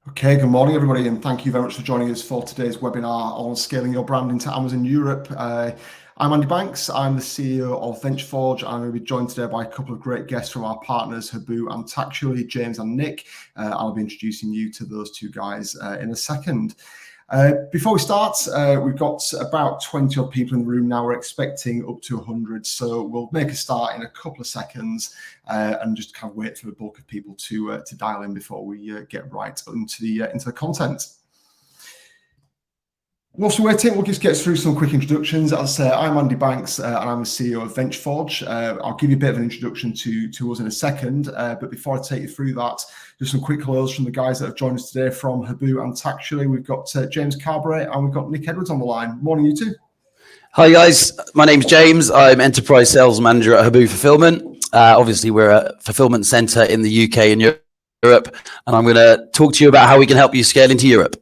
Okay, good morning, everybody, and thank you very much for joining us for today's webinar on scaling your brand into Amazon Europe. I'm Andy Banks. I'm the CEO of VentureForge. I'm going to be joined today by a couple of great guests from our partners, Huboo and Taxually, James and Nick. I'll be introducing you to those two guys in a second. Before we start, we've got about 20 odd people in the room now. We're expecting up to 100, so we'll make a start in a couple of seconds and just kind of wait for the bulk of people to dial in before we get right into the content. Whilst we're waiting, we'll just get through some quick introductions. As I say, I'm Andy Banks and I'm the CEO of VentureForge. I'll give you a bit of an introduction to us in a second, but before I take you through that, just some quick hellos from the guys that have joined us today from Huboo and Taxually. We've got James Carberry and we've got Nick Edwards on the line. Morning, you two. Hi guys, my name's James. I'm Enterprise Sales Manager at Huboo Fulfillment. Obviously, we're a fulfillment centre in the UK and Europe, and I'm going to talk to you about how we can help you scale into Europe.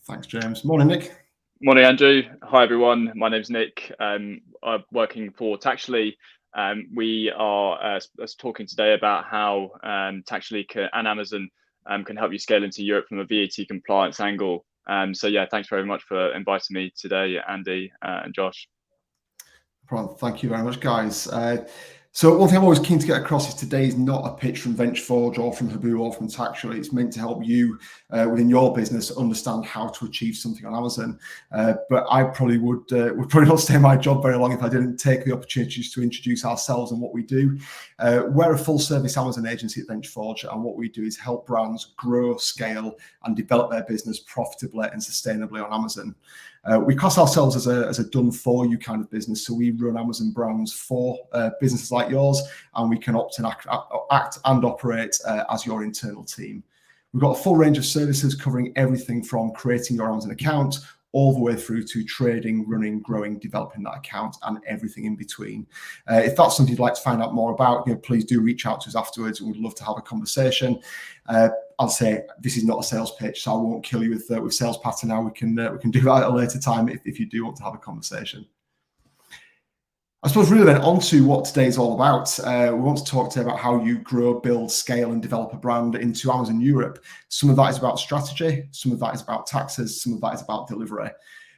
Thanks, James. Morning, Nick. Morning, Andrew. Hi, everyone. My name's Nick. I'm working for Taxually. We are talking today about how Taxually and Amazon can help you scale into Europe from a VAT compliance angle. So yeah, thanks very much for inviting me today, Andy and Josh. Thank you very much, guys. So one thing I'm always keen to get across is today is not a pitch from VentureForge or from Huboo or from Taxually. It's meant to help you within your business understand how to achieve something on Amazon. But I probably would probably not stay in my job very long if I didn't take the opportunities to introduce ourselves and what we do. We're a full-service Amazon agency at VentureForge, and what we do is help brands grow, scale, and develop their business profitably and sustainably on Amazon. We class ourselves as a done-for-you kind of business, so we run Amazon brands for businesses like yours, and we can act and operate as your internal team. We've got a full range of services covering everything from creating your Amazon account all the way through to trading, running, growing, developing that account, and everything in between. If that's something you'd like to find out more about, please do reach out to us afterwards, and we'd love to have a conversation. I'll say this is not a sales pitch, so I won't kill you with sales pattern now. We can do that at a later time if you do want to have a conversation. I suppose really then onto what today's all about. We want to talk today about how you grow, build, scale, and develop a brand into Amazon Europe. Some of that is about strategy, some of that is about taxes, some of that is about delivery.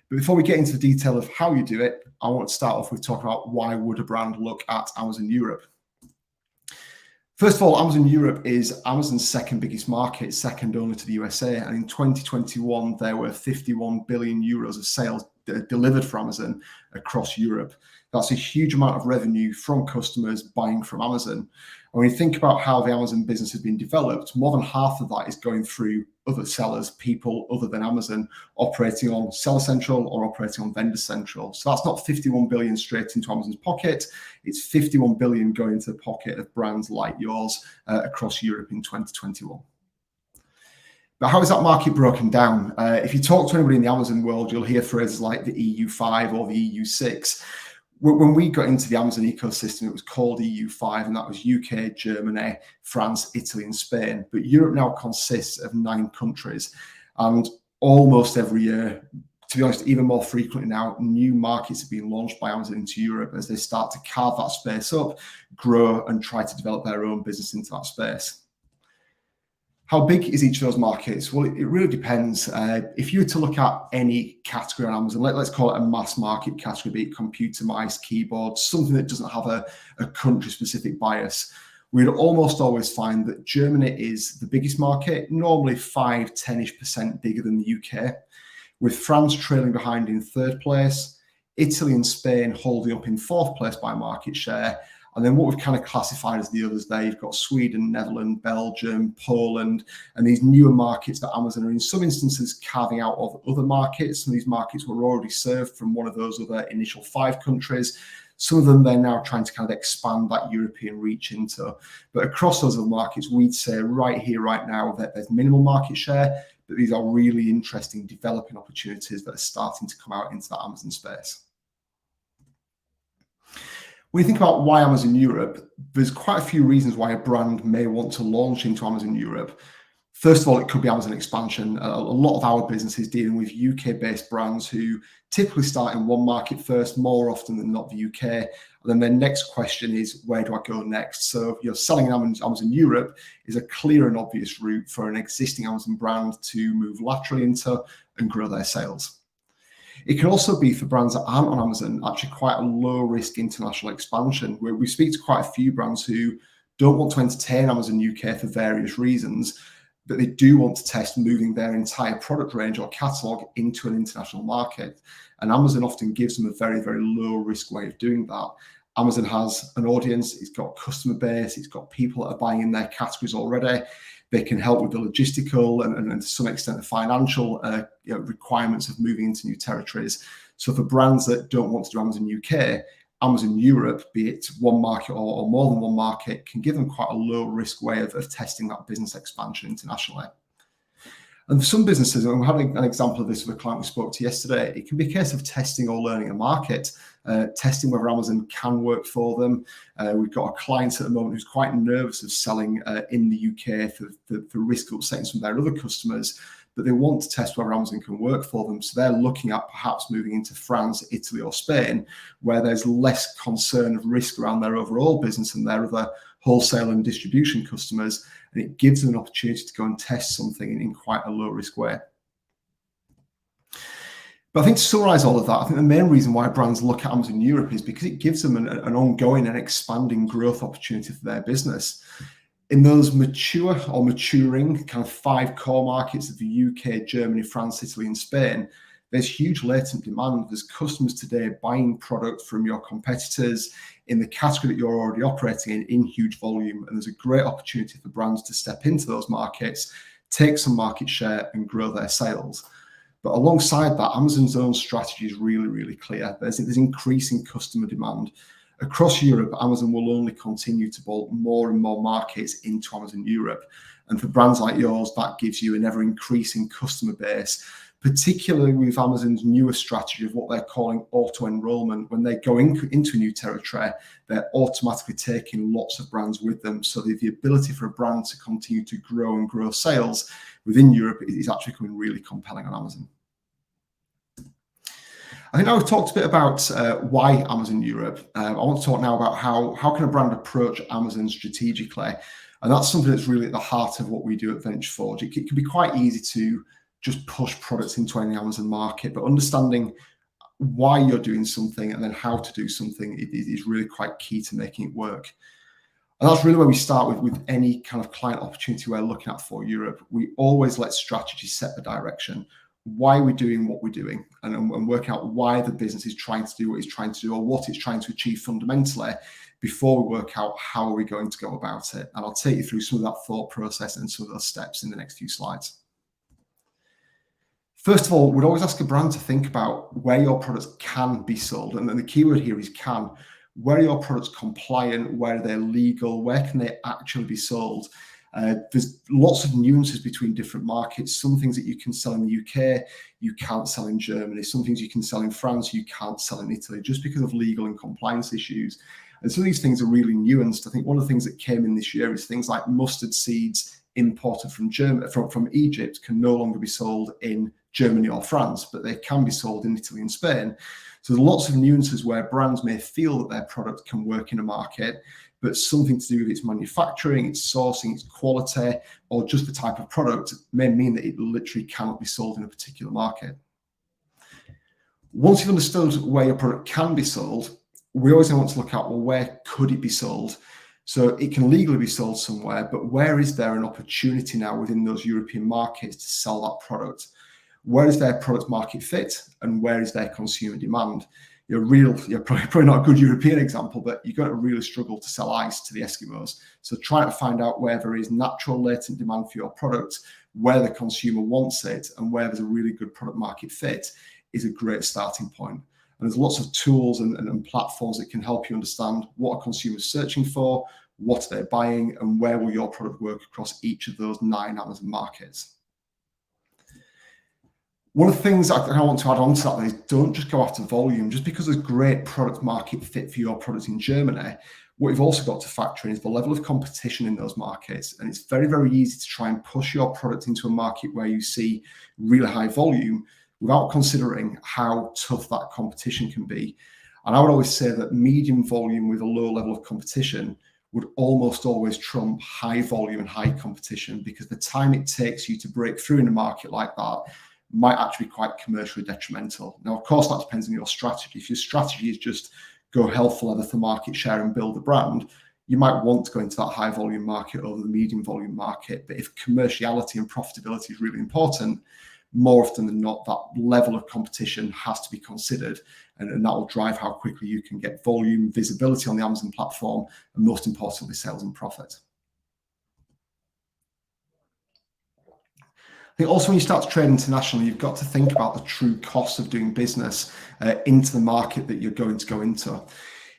But before we get into the detail of how you do it, I want to start off with talking about why would a brand look at Amazon Europe. First of all, Amazon Europe is Amazon's second biggest market, second only to the USA. And in 2021, there were 51 billion euros of sales delivered for Amazon across Europe. That's a huge amount of revenue from customers buying from Amazon. And when you think about how the Amazon business has been developed, more than half of that is going through other sellers, people other than Amazon, operating on Seller Central or operating on Vendor Central. So that's not 51 billion straight into Amazon's pocket. It's 51 billion going into the pocket of brands like yours across Europe in 2021. But how is that market broken down? If you talk to anybody in the Amazon world, you'll hear phrases like the EU5 or the EU6. When we got into the Amazon ecosystem, it was called EU5, and that was UK, Germany, France, Italy, and Spain. But Europe now consists of 9 countries, and almost every year, to be honest, even more frequently now, new markets have been launched by Amazon into Europe as they start to carve that space up, grow, and try to develop their own business into that space. How big is each of those markets? Well, it really depends. If you were to look at any category on Amazon, let's call it a mass market category, be it computer, mice, keyboards, something that doesn't have a country-specific bias, we'd almost always find that Germany is the biggest market, normally 5–10% bigger than the UK, with France trailing behind in 3rd place, Italy and Spain holding up in 4th place by market share. And then what we've kind of classified as the others there, you've got Sweden, Netherlands, Belgium, Poland, and these newer markets that Amazon are in some instances carving out of other markets. Some of these markets were already served from one of those other initial 5 countries. Some of them they're now trying to kind of expand that European reach into. But across those other markets, we'd say right here, right now, that there's minimal market share, but these are really interesting developing opportunities that are starting to come out into that Amazon space. When you think about why Amazon Europe, there's quite a few reasons why a brand may want to launch into Amazon Europe. First of all, it could be Amazon expansion. A lot of our business is dealing with UK-based brands who typically start in one market first, more often than not the UK. And then their next question is, where do I go next? So selling in Amazon Europe is a clear and obvious route for an existing Amazon brand to move laterally into and grow their sales. It can also be for brands that aren't on Amazon, actually quite a low-risk international expansion, where we speak to quite a few brands who don't want to entertain Amazon UK for various reasons, but they do want to test moving their entire product range or catalog into an international market. And Amazon often gives them a very, very low risk way of doing that. Amazon has an audience, it's got a customer base, it's got people that are buying in their categories already. They can help with the logistical and to some extent the financial requirements of moving into new territories. So for brands that don't want to do Amazon UK, Amazon Europe, be it one market or more than one market, can give them quite a low risk way of testing that business expansion internationally. And for some businesses, and we're having an example of this with a client we spoke to yesterday, it can be a case of testing or learning a market, testing whether Amazon can work for them. We've got a client at the moment who's quite nervous of selling in the UK for risk of upsetting some of their other customers, but they want to test whether Amazon can work for them. So they're looking at perhaps moving into France, Italy, or Spain, where there's less concern of risk around their overall business and their other wholesale and distribution customers. And it gives them an opportunity to go and test something in quite a low risk way. But I think to summarize all of that, I think the main reason why brands look at Amazon Europe is because it gives them an ongoing and expanding growth opportunity for their business. In those mature or maturing kind of 5 core markets of the UK, Germany, France, Italy, and Spain, there's huge latent demand. There's customers today buying product from your competitors in the category that you're already operating in huge volume. And there's a great opportunity for brands to step into those markets, take some market share and grow their sales. But alongside that, Amazon's own strategy is really, really clear. There's increasing customer demand. Across Europe, Amazon will only continue to bolt more and more markets into Amazon Europe. And for brands like yours, that gives you an ever-increasing customer base, particularly with Amazon's newer strategy of what they're calling auto-enrollment. When they go into a new territory, they're automatically taking lots of brands with them. So the ability for a brand to continue to grow sales within Europe is actually becoming really compelling on Amazon. I think now we've talked a bit about why Amazon Europe. I want to talk now about how can a brand approach Amazon strategically. And that's something that's really at the heart of what we do at VentureForge. It can be quite easy to just push products into any Amazon market, but understanding why you're doing something and then how to do something is really quite key to making it work. And that's really where we start with any kind of client opportunity we're looking at for Europe. We always let strategy set the direction. Why we're doing what we're doing and work out why the business is trying to do what it's trying to do or what it's trying to achieve fundamentally before we work out how are we going to go about it. And I'll take you through some of that thought process and some of those steps in the next few slides. First of all, we'd always ask a brand to think about where your products can be sold. And then the keyword here is can. Where are your products compliant? Where are they legal? Where can they actually be sold? There's lots of nuances between different markets. Some things that you can sell in the UK, you can't sell in Germany. Some things you can sell in France, you can't sell in Italy, just because of legal and compliance issues. And some of these things are really nuanced. I think one of the things that came in this year is things like mustard seeds imported from Egypt can no longer be sold in Germany or France, but they can be sold in Italy and Spain. So there's lots of nuances where brands may feel that their product can work in a market, but something to do with its manufacturing, its sourcing, its quality, or just the type of product may mean that it literally cannot be sold in a particular market. Once you've understood where your product can be sold, we always want to look at, well, where could it be sold? So it can legally be sold somewhere, but where is there an opportunity now within those European markets to sell that product? Where is their product market fit and where is their consumer demand? You're probably not a good European example, but you're going to really struggle to sell ice to the Eskimos. So trying to find out where there is natural latent demand for your product, where the consumer wants it, and where there's a really good product market fit is a great starting point. And there's lots of tools and platforms that can help you understand what a consumer is searching for, what they're buying, and where will your product work across each of those 9 Amazon markets. One of the things I want to add on to that is don't just go after volume. Just because there's great product market fit for your product in Germany, What you've also got to factor in is the level of competition in those markets. And it's very, very easy to try and push your product into a market where you see really high volume without considering how tough that competition can be. And I would always say that medium volume with a low level of competition would almost always trump high volume and high competition, because the time it takes you to break through in a market like that might actually be quite commercially detrimental. Now, of course, that depends on your strategy. If your strategy is just go hell for leather for market share and build a brand, you might want to go into that high volume market over the medium volume market. But if commerciality and profitability is really important, more often than not, that level of competition has to be considered, and that will drive how quickly you can get volume, visibility on the Amazon platform, and most importantly, sales and profit. I think also when you start to trade internationally, you've got to think about the true cost of doing business into the market that you're going to go into.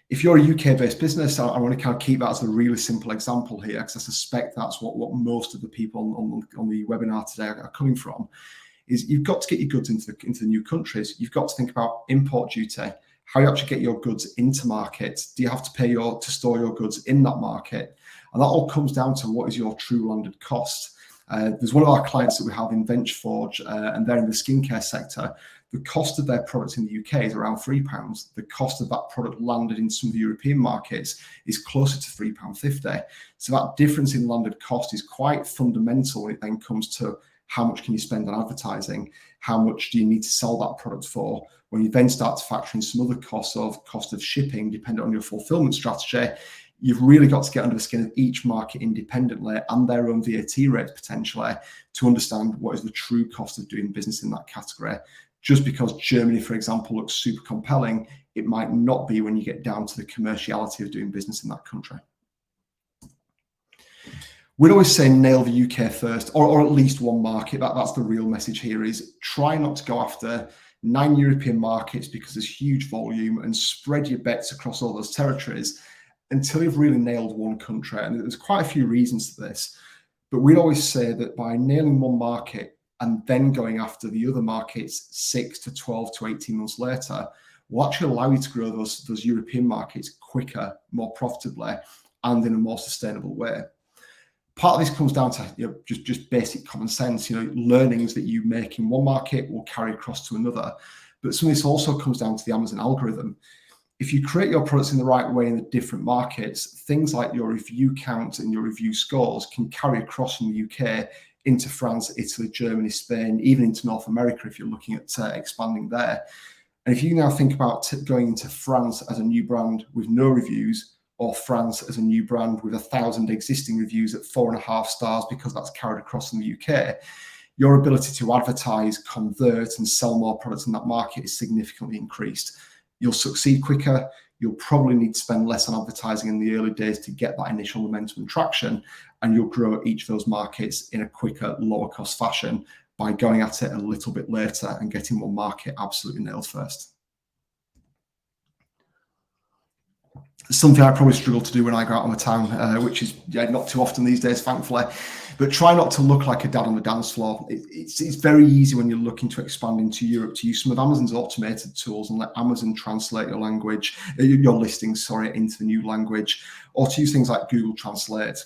If you're a UK-based business, I want to kind of keep that as a really simple example here, because I suspect that's what most of the people on the webinar today are coming from. Is you've got to get your goods into the new countries. You've got to think about import duty, how you actually get your goods into market. Do you have to pay to store your goods in that market? And that all comes down to what is your true landed cost. There's one of our clients that we have in VentureForge, and they're in the skincare sector. The cost of their products in the UK is around £3. The cost of that product landed in some of the European markets is closer to £3.50. So that difference in landed cost is quite fundamental when it then comes to how much can you spend on advertising? How much do you need to sell that product for? When you then start to factor in some other cost of shipping, depending on your fulfillment strategy, you've really got to get under the skin of each market independently and their own VAT rates potentially to understand what is the true cost of doing business in that category. Just because Germany, for example, looks super compelling, it might not be when you get down to the commerciality of doing business in that country. We'd always say nail the UK first, or at least one market. That's the real message here, is try not to go after 9 European markets because there's huge volume, and spread your bets across all those territories until you've really nailed one country. And there's quite a few reasons to this, but we'd always say that by nailing one market and then going after the other markets 6 to 12 to 18 months later will actually allow you to grow those European markets quicker, more profitably, and in a more sustainable way. Part of this comes down to just basic common sense. Learnings that you make in one market will carry across to another. But some of this also comes down to the Amazon algorithm. If you create your products in the right way in the different markets, things like your review count and your review scores can carry across from the UK into France, Italy, Germany, Spain, even into North America if you're looking at expanding there. And if you now think about going into France as a new brand with no reviews, or France as a new brand with 1,000 existing reviews at 4.5 stars because that's carried across in the UK, your ability to advertise, convert, and sell more products in that market is significantly increased. You'll succeed quicker. You'll probably need to spend less on advertising in the early days to get that initial momentum and traction, and you'll grow each of those markets in a quicker, lower cost fashion by going at it a little bit later and getting one market absolutely nailed first. Something I probably struggle to do when I go out on the town, which is not too often these days, thankfully. But try not to look like a dad on the dance floor. It's very easy when you're looking to expand into Europe to use some of Amazon's automated tools and let Amazon translate your listings, into the new language, or to use things like Google Translate.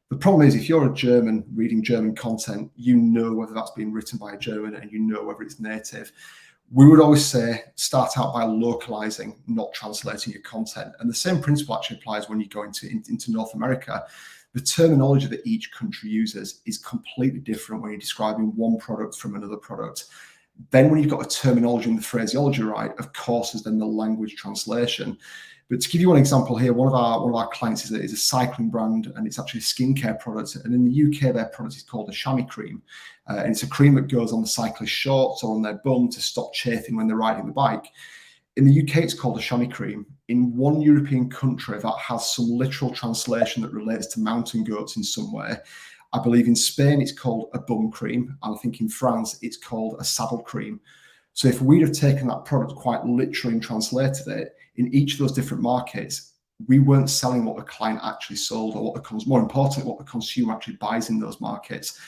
The problem is, if you're a German reading German content, you know whether that's been written by a German and you know whether it's native. We would always say start out by localizing, not translating your content. And the same principle actually applies when you go into North America. The terminology that each country uses is completely different when you're describing one product from another product. Then when you've got the terminology and the phraseology right, of course, is then the language translation. But to give you one example here, one of our clients is a cycling brand, and it's actually a skincare product. And in the UK, their product is called a chamois cream. And it's a cream that goes on the cyclist's shorts or on their bum to stop chafing when they're riding the bike. In the UK, it's called a chamois cream. In one European country that has some literal translation that relates to mountain goats in some way. I believe in Spain, it's called a bum cream. And I think in France, it's called a saddle cream. So if we'd have taken that product quite literally and translated it, in each of those different markets, we weren't selling what the client actually sold, or more importantly, what the consumer actually buys in those markets.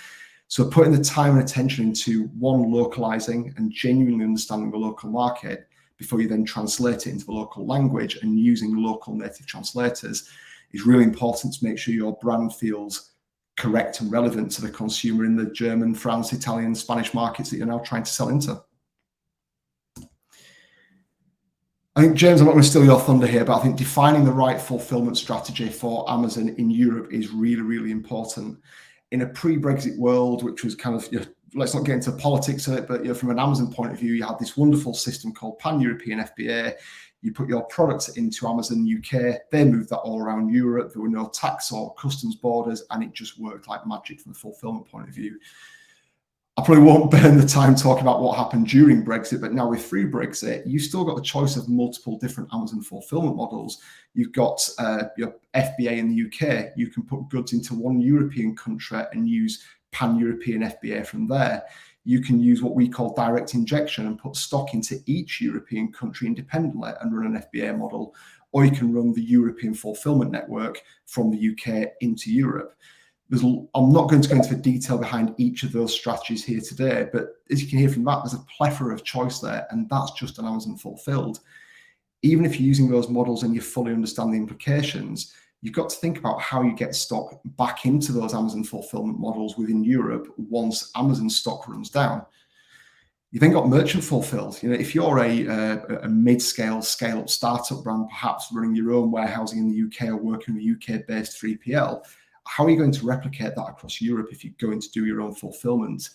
So putting the time and attention into one, localizing and genuinely understanding the local market, before you then translate it into the local language, and using local native translators is really important to make sure your brand feels correct and relevant to the consumer in the German, France, Italian, Spanish markets that you're now trying to sell into. I think, James, I'm not going to steal your thunder here, but I think defining the right fulfillment strategy for Amazon in Europe is really, really important. In a pre-Brexit world, which was kind of, let's not get into politics of it, but from an Amazon point of view, you had this wonderful system called Pan-European FBA. You put your products into Amazon UK, they moved that all around Europe. There were no tax or customs borders, and it just worked like magic from a fulfillment point of view. I probably won't burn the time talking about what happened during Brexit, but now with free Brexit, you've still got the choice of multiple different Amazon fulfillment models. You've got your FBA in the UK. You can put goods into one European country and use Pan-European FBA from there. You can use what we call direct injection and put stock into each European country independently and run an FBA model, or you can run the European fulfillment network from the UK into Europe. I'm not going to go into the detail behind each of those strategies here today, but as you can hear from that, there's a plethora of choice there, and that's just an Amazon fulfilled. Even if you're using those models and you fully understand the implications, you've got to think about how you get stock back into those Amazon fulfillment models within Europe once Amazon stock runs down. You've then got merchant fulfilled. If you're a mid-scale, scale-up startup brand, perhaps running your own warehousing in the UK or working with a UK-based 3PL, how are you going to replicate that across Europe if you're going to do your own fulfillment?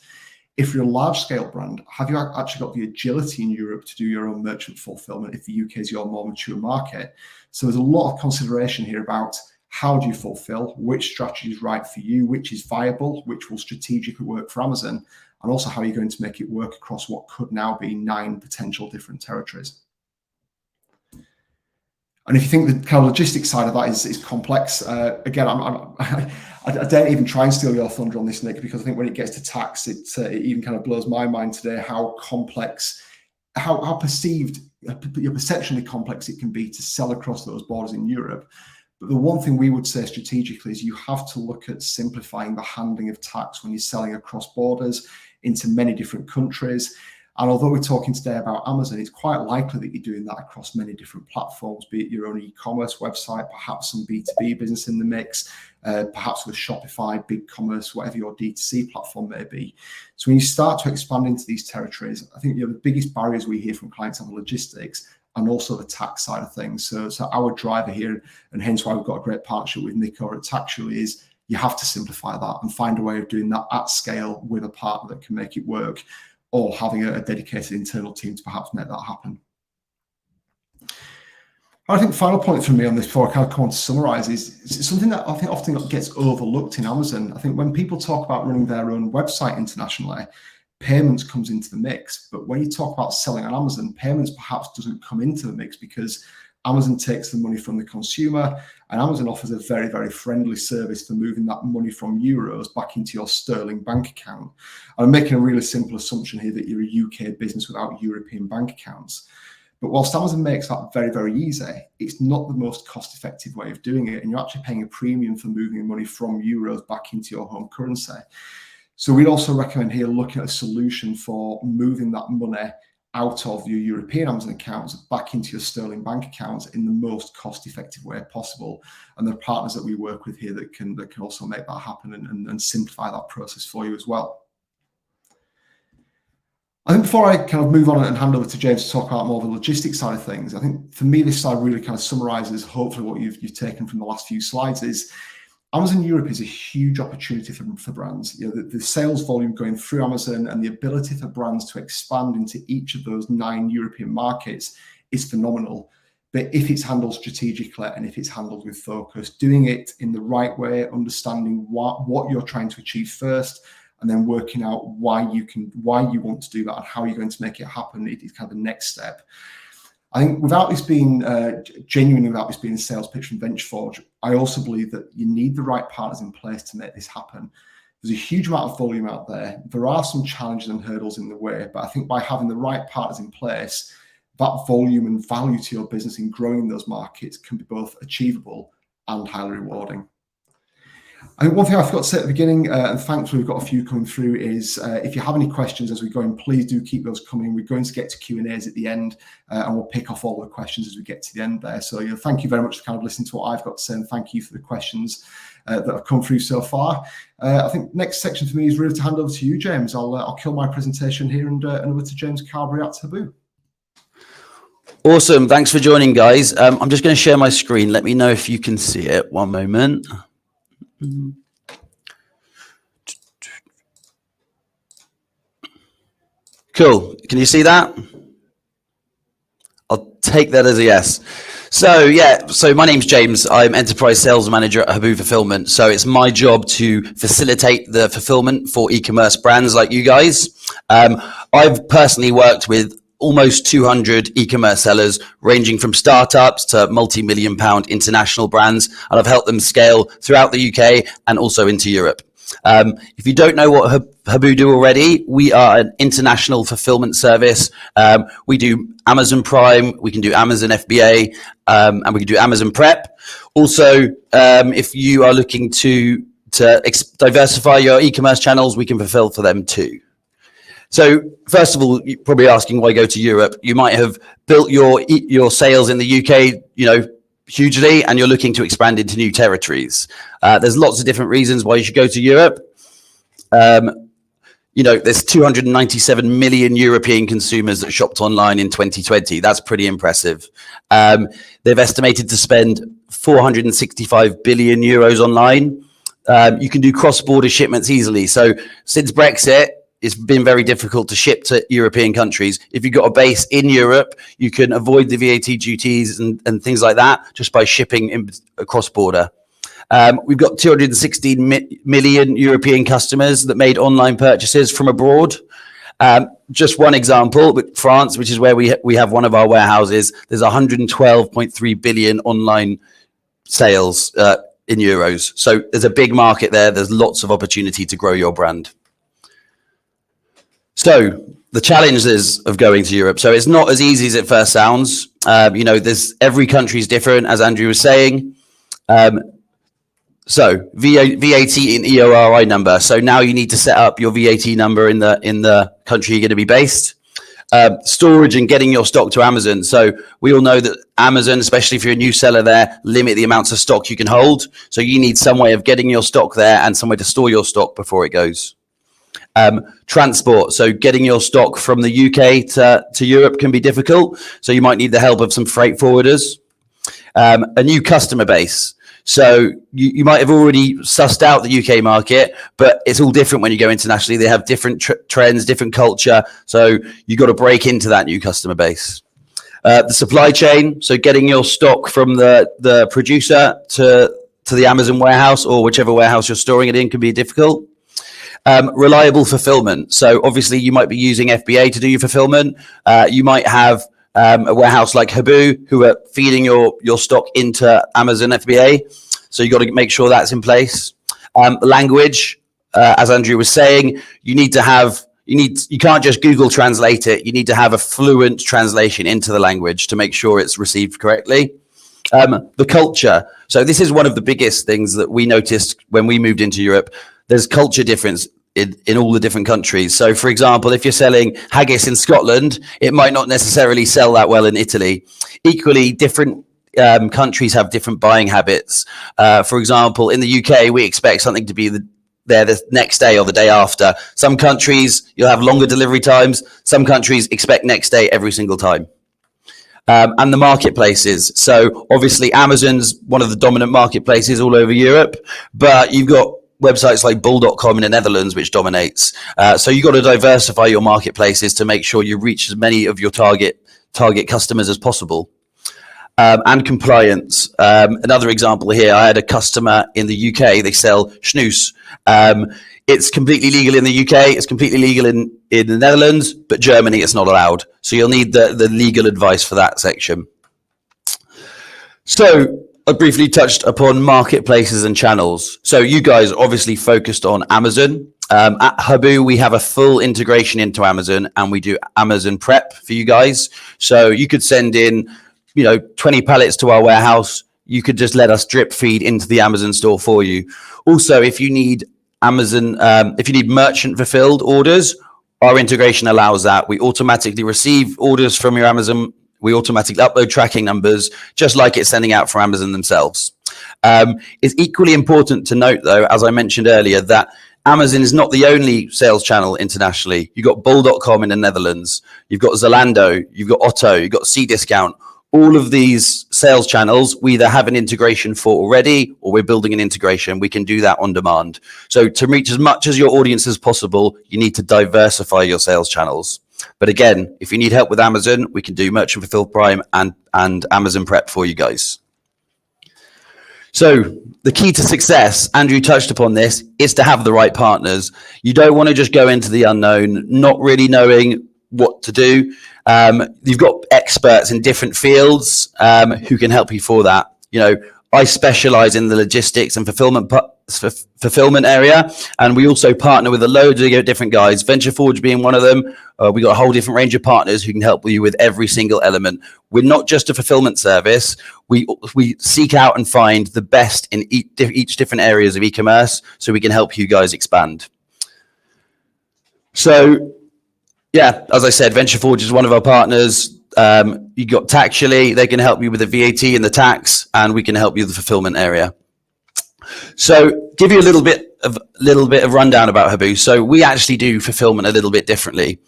If you're a large-scale brand, have you actually got the agility in Europe to do your own merchant fulfillment if the UK is your more mature market? So there's a lot of consideration here about how do you fulfill, which strategy is right for you, which is viable, which will strategically work for Amazon, and also how you're going to make it work across what could now be 9 potential different territories. And if you think the kind of logistics side of that is complex, again, I don't even try and steal your thunder on this, Nick, because I think when it gets to tax, it even kind of blows my mind today how complex, how perceived, perceptionally complex it can be to sell across those borders in Europe. But the one thing we would say strategically is you have to look at simplifying the handling of tax when you're selling across borders into many different countries. And although we're talking today about Amazon, it's quite likely that you're doing that across many different platforms, be it your own e-commerce website, perhaps some B2B business in the mix, perhaps with Shopify, BigCommerce, whatever your D2C platform may be. So when you start to expand into these territories, I think the biggest barriers we hear from clients are the logistics and also the tax side of things. So our driver here, and hence why we've got a great partnership with Nick over at Taxually, is you have to simplify that and find a way of doing that at scale with a partner that can make it work, or having a dedicated internal team to perhaps make that happen. I think the final point for me on this before I kind of come on to summarize is something that I think often gets overlooked in Amazon. I think when people talk about running their own website internationally, payments comes into the mix. But when you talk about selling on Amazon, payments perhaps doesn't come into the mix because Amazon takes the money from the consumer, and Amazon offers a very, very friendly service for moving that money from euros back into your sterling bank account. And I'm making a really simple assumption here that you're a UK business without European bank accounts. But whilst Amazon makes that very, very easy, it's not the most cost-effective way of doing it. And you're actually paying a premium for moving money from euros back into your home currency. So we'd also recommend here looking at a solution for moving that money out of your European Amazon accounts back into your sterling bank accounts in the most cost-effective way possible. And there are partners that we work with here that can also make that happen and simplify that process for you as well. I think before I kind of move on and hand over to James to talk about more of the logistics side of things, I think for me this slide really kind of summarizes hopefully what you've taken from the last few slides is Amazon Europe is a huge opportunity for brands. The sales volume going through Amazon and the ability for brands to expand into each of those 9 European markets is phenomenal. But if it's handled strategically and if it's handled with focus, doing it in the right way, understanding what you're trying to achieve first, and then working out why you want to do that and how you're going to make it happen, it is kind of the next step. I think without this being genuinely, without this being a sales pitch from VentureForge, I also believe that you need the right partners in place to make this happen. There's a huge amount of volume out there. There are some challenges and hurdles in the way, but I think by having the right partners in place, that volume and value to your business in growing those markets can be both achievable and highly rewarding. I think one thing I forgot to say at the beginning, and thankfully we've got a few coming through, is if you have any questions as we go in, please do keep those coming. We're going to get to Q&As at the end, and we'll pick off all the questions as we get to the end there. So thank you very much for kind of listening to what I've got to say, and thank you for the questions that have come through so far. I think next section for me is really to hand over to you, James. I'll kill my presentation here and over to James Carberry at Huboo. Awesome. Thanks for joining, guys. I'm just going to share my screen. Let me know if you can see it. One moment. Cool. Can you see that? I'll take that as a yes. So my name's James. I'm Enterprise Sales Manager at Huboo Fulfillment. So it's my job to facilitate the fulfillment for e-commerce brands like you guys. I've personally worked with almost 200 e-commerce sellers, ranging from startups to multi-million pound international brands, and I've helped them scale throughout the UK and also into Europe. If you don't know what Huboo do already, we are an international fulfillment service. We do Amazon Prime, we can do Amazon FBA, and we can do Amazon Prep. Also, if you are looking to diversify your e-commerce channels, we can fulfill for them too. So first of all, you're probably asking why go to Europe. You might have built your sales in the UK, hugely, and you're looking to expand into new territories. There's lots of different reasons why you should go to Europe. There's 297 million European consumers that shopped online in 2020. That's pretty impressive. They've estimated to spend 465 billion euros online. You can do cross-border shipments easily. So since Brexit, it's been very difficult to ship to European countries. If you've got a base in Europe, you can avoid the VAT duties and things like that just by shipping across border. We've got 216 million European customers that made online purchases from abroad. Just one example, with France, which is where we have one of our warehouses, there's 112.3 billion online sales in euros. So there's a big market there. There's lots of opportunity to grow your brand. So the challenges of going to Europe. So it's not as easy as it first sounds. There's every country is different, as Andrew was saying. So VAT and EORI number. So now you need to set up your VAT number in the country you're going to be based. Storage and getting your stock to Amazon. So we all know that Amazon, especially if you're a new seller there, limit the amounts of stock you can hold. So you need some way of getting your stock there and somewhere to store your stock before it goes. Transport. So getting your stock from the UK to Europe can be difficult. So you might need the help of some freight forwarders. A new customer base. So you might have already sussed out the UK market, but it's all different when you go internationally. They have different trends, different culture. So you got to break into that new customer base. The supply chain. So getting your stock from the producer to the Amazon warehouse or whichever warehouse you're storing it in can be difficult. Reliable fulfillment. So obviously you might be using FBA to do your fulfillment. You might have a warehouse like Huboo who are feeding your stock into Amazon FBA. So you got to make sure that's in place. Language, as Andrew was saying, you can't just Google translate it. You need to have a fluent translation into the language to make sure it's received correctly. The culture. So this is one of the biggest things that we noticed when we moved into Europe. There's culture difference in all the different countries. So for example, if you're selling haggis in Scotland, it might not necessarily sell that well in Italy. Equally, different countries have different buying habits. For example, in the UK, we expect something to be there the next day or the day after. Some countries, you'll have longer delivery times. Some countries expect next day every single time. And the marketplaces. So obviously Amazon's one of the dominant marketplaces all over Europe, but you've got websites like bull.com in the Netherlands, which dominates. So you've got to diversify your marketplaces to make sure you reach as many of your target customers as possible. And compliance. Another example here, I had a customer in the UK, they sell snus. It's completely legal in the UK, it's completely legal in the Netherlands, but Germany it's not allowed. So you'll need the legal advice for that section. So I briefly touched upon marketplaces and channels. So you guys obviously focused on Amazon. At Huboo, we have a full integration into Amazon and we do Amazon Prep for you guys. So you could send in 20 pallets to our warehouse. you could just let us drip feed into the Amazon store for you. Also, if you need merchant fulfilled orders, our integration allows that. We automatically receive orders from your Amazon. We automatically upload tracking numbers, just like it's sending out for Amazon themselves. It's equally important to note, though, as I mentioned earlier, that Amazon is not the only sales channel internationally. You've got bol.com in the Netherlands. You've got Zalando. You've got Otto. You've got Cdiscount. All of these sales channels, we either have an integration for already, or we're building an integration. We can do that on demand. So to reach as much as your audience as possible, you need to diversify your sales channels. But again, if you need help with Amazon, we can do Merchant Fulfilled Prime and Amazon Prep for you guys. So the key to success, Andrew touched upon this, is to have the right partners. You don't want to just go into the unknown, not really knowing what to do. You've got experts in different fields who can help you for that. You know, I specialize in the logistics and fulfillment area, and we also partner with a load of different guys, Venture Forge being one of them. We got a whole different range of partners who can help you with every single element. We're not just a fulfillment service. We seek out and find the best in each different areas of e-commerce, so we can help you guys expand. So yeah, as I said, Venture Forge is one of our partners. You got Taxually, they can help you with the VAT and the tax, and we can help you with the fulfillment area. So give you a little bit of rundown about Huboo. So we actually do fulfillment a little bit differently.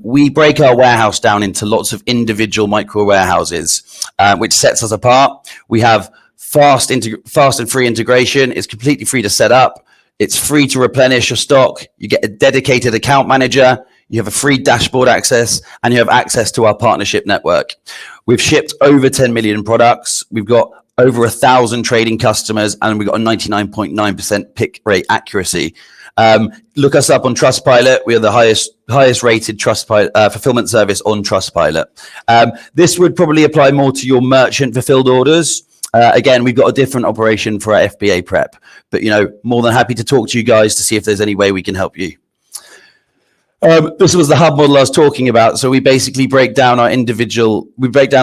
We break our warehouse down into lots of individual micro warehouses, which sets us apart. We have fast and free integration. It's completely free to set up. It's free to replenish your stock. You get a dedicated account manager. You have a free dashboard access, and you have access to our partnership network. We've shipped over 10 million products. We've got over 1,000 trading customers, and we've got a 99.9% pick rate accuracy. Look us up on Trustpilot. We are the highest rated fulfillment service on Trustpilot. This would probably apply more to your merchant fulfilled orders. Again, we've got a different operation for our FBA prep, but more than happy to talk to you guys to see if there's any way we can help you. This was the hub model I was talking about. So we basically break down our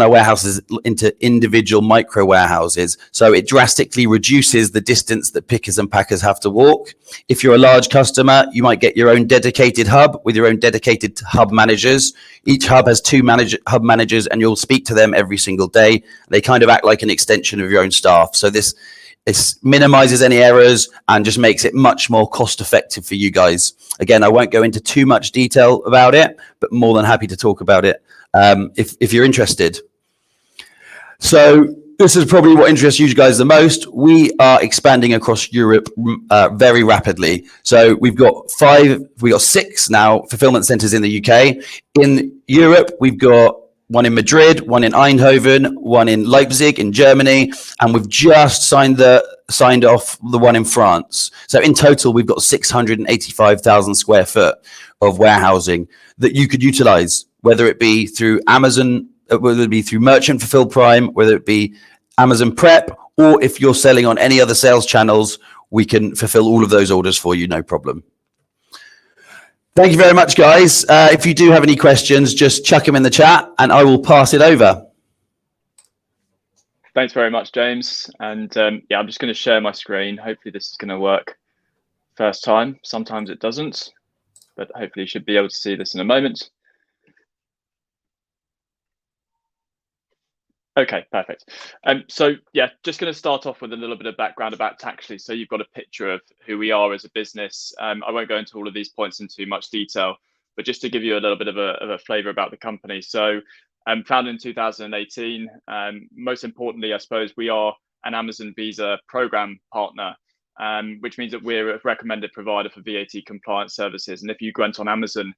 warehouses into individual micro warehouses. So it drastically reduces the distance that pickers and packers have to walk. If you're a large customer, you might get your own dedicated hub with your own dedicated hub managers. Each hub has two hub managers, and you'll speak to them every single day. They kind of act like an extension of your own staff. So this minimizes any errors and just makes it much more cost effective for you guys. Again, I won't go into too much detail about it, but more than happy to talk about it if you're interested. So this is probably what interests you guys the most. We are expanding across Europe very rapidly. So we've got 6 now fulfillment centers in the UK. In Europe, we've got one in Madrid, one in Eindhoven, one in Leipzig in Germany, and we've just signed off the one in France. So in total, we've got 685,000 square foot of warehousing that you could utilize, whether it be through Amazon, whether it be through Merchant Fulfilled Prime, whether it be Amazon Prep, or if you're selling on any other sales channels, we can fulfill all of those orders for you, no problem. Thank you very much, guys. If you do have any questions, just chuck them in the chat and I will pass it over. Thanks very much, James. And yeah, I'm just going to share my screen. Hopefully this is going to work first time. Sometimes it doesn't, but hopefully you should be able to see this in a moment. Okay, perfect. So yeah, just going to start off with a little bit of background about Taxually, so you've got a picture of who we are as a business. I won't go into all of these points in too much detail, but just to give you a little bit of a flavor about the company. So founded in 2018. Most importantly, I suppose we are an Amazon Visa program partner, which means that we're a recommended provider for VAT compliance services. And if you went on Amazon,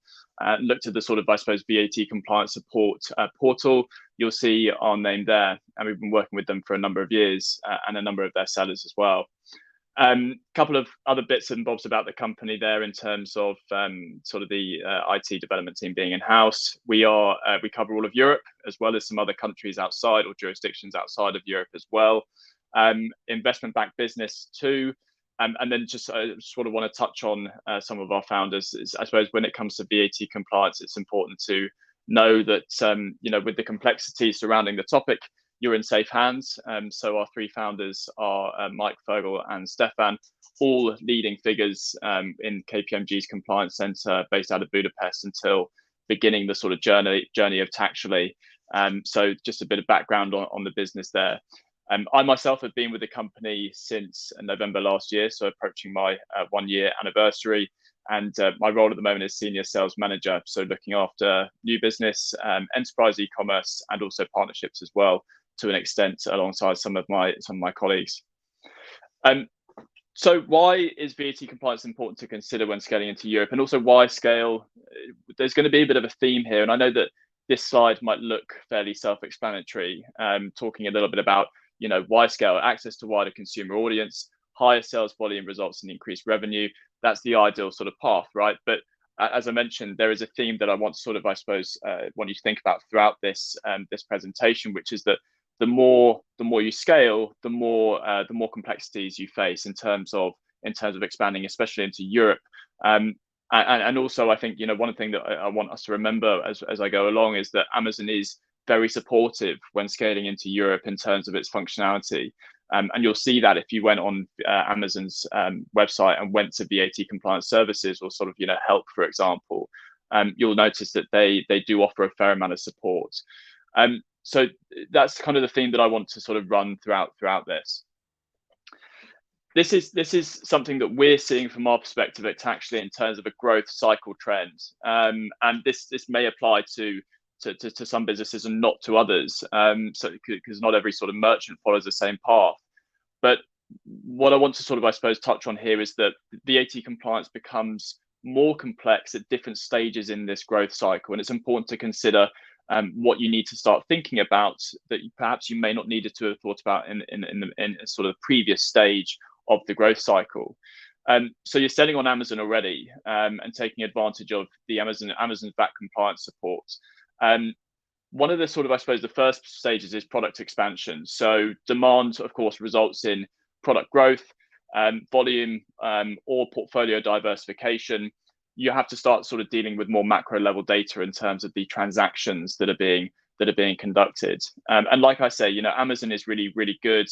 look to the sort of, I suppose, VAT compliance support portal, you'll see our name there. And we've been working with them for a number of years and a number of their sellers as well. Couple of other bits and bobs about the company there in terms of sort of the IT development team being in-house. We cover all of Europe as well as some other countries outside or jurisdictions outside of Europe as well. Investment-backed business too. And then just sort of want to touch on some of our founders. I suppose when it comes to VAT compliance, it's important to know that with the complexity surrounding the topic, you're in safe hands. So our three founders are Mike, Fergal, and Stefan, all leading figures in KPMG's compliance center based out of Budapest until beginning the sort of journey of Taxually. So just a bit of background on the business there. I myself have been with the company since November last year, so approaching my 1 year anniversary. And my role at the moment is senior sales manager, so looking after new business, enterprise e-commerce, and also partnerships as well, to an extent, alongside some of my colleagues. So why is VAT compliance important to consider when scaling into Europe, and also why scale? There's going to be a bit of a theme here, and I know that this slide might look fairly self-explanatory, talking a little bit about, why scale, access to wider consumer audience, higher sales volume results in increased revenue. That's the ideal sort of path, right? But as I mentioned, there is a theme that I want to sort of, want you to think about throughout this this presentation, which is that the more you scale, the more complexities you face in terms of expanding, especially into Europe. And also, I think, one thing that I want us to remember as I go along is that Amazon is very supportive when scaling into Europe in terms of its functionality. And you'll see that if you went on Amazon's website and went to VAT compliance services or sort of, help, for example, you'll notice that they do offer a fair amount of support. So that's kind of the theme that I want to sort of run throughout this. This is something that we're seeing from our perspective at Taxually in terms of a growth cycle trend, and this may apply to some businesses and not to others, so because not every sort of merchant follows the same path. But what I want to sort of, touch on here is that VAT compliance becomes more complex at different stages in this growth cycle, and it's important to consider what you need to start thinking about that perhaps you may not needed to have thought about in a sort of previous stage of the growth cycle. So you're selling on Amazon already, and taking advantage of the Amazon's VAT compliance support. One of the sort of, the first stages is product expansion. So demand, of course, results in product growth, volume, or portfolio diversification. You have to start sort of dealing with more macro level data in terms of the transactions that are being conducted. And like I say, Amazon is really, really good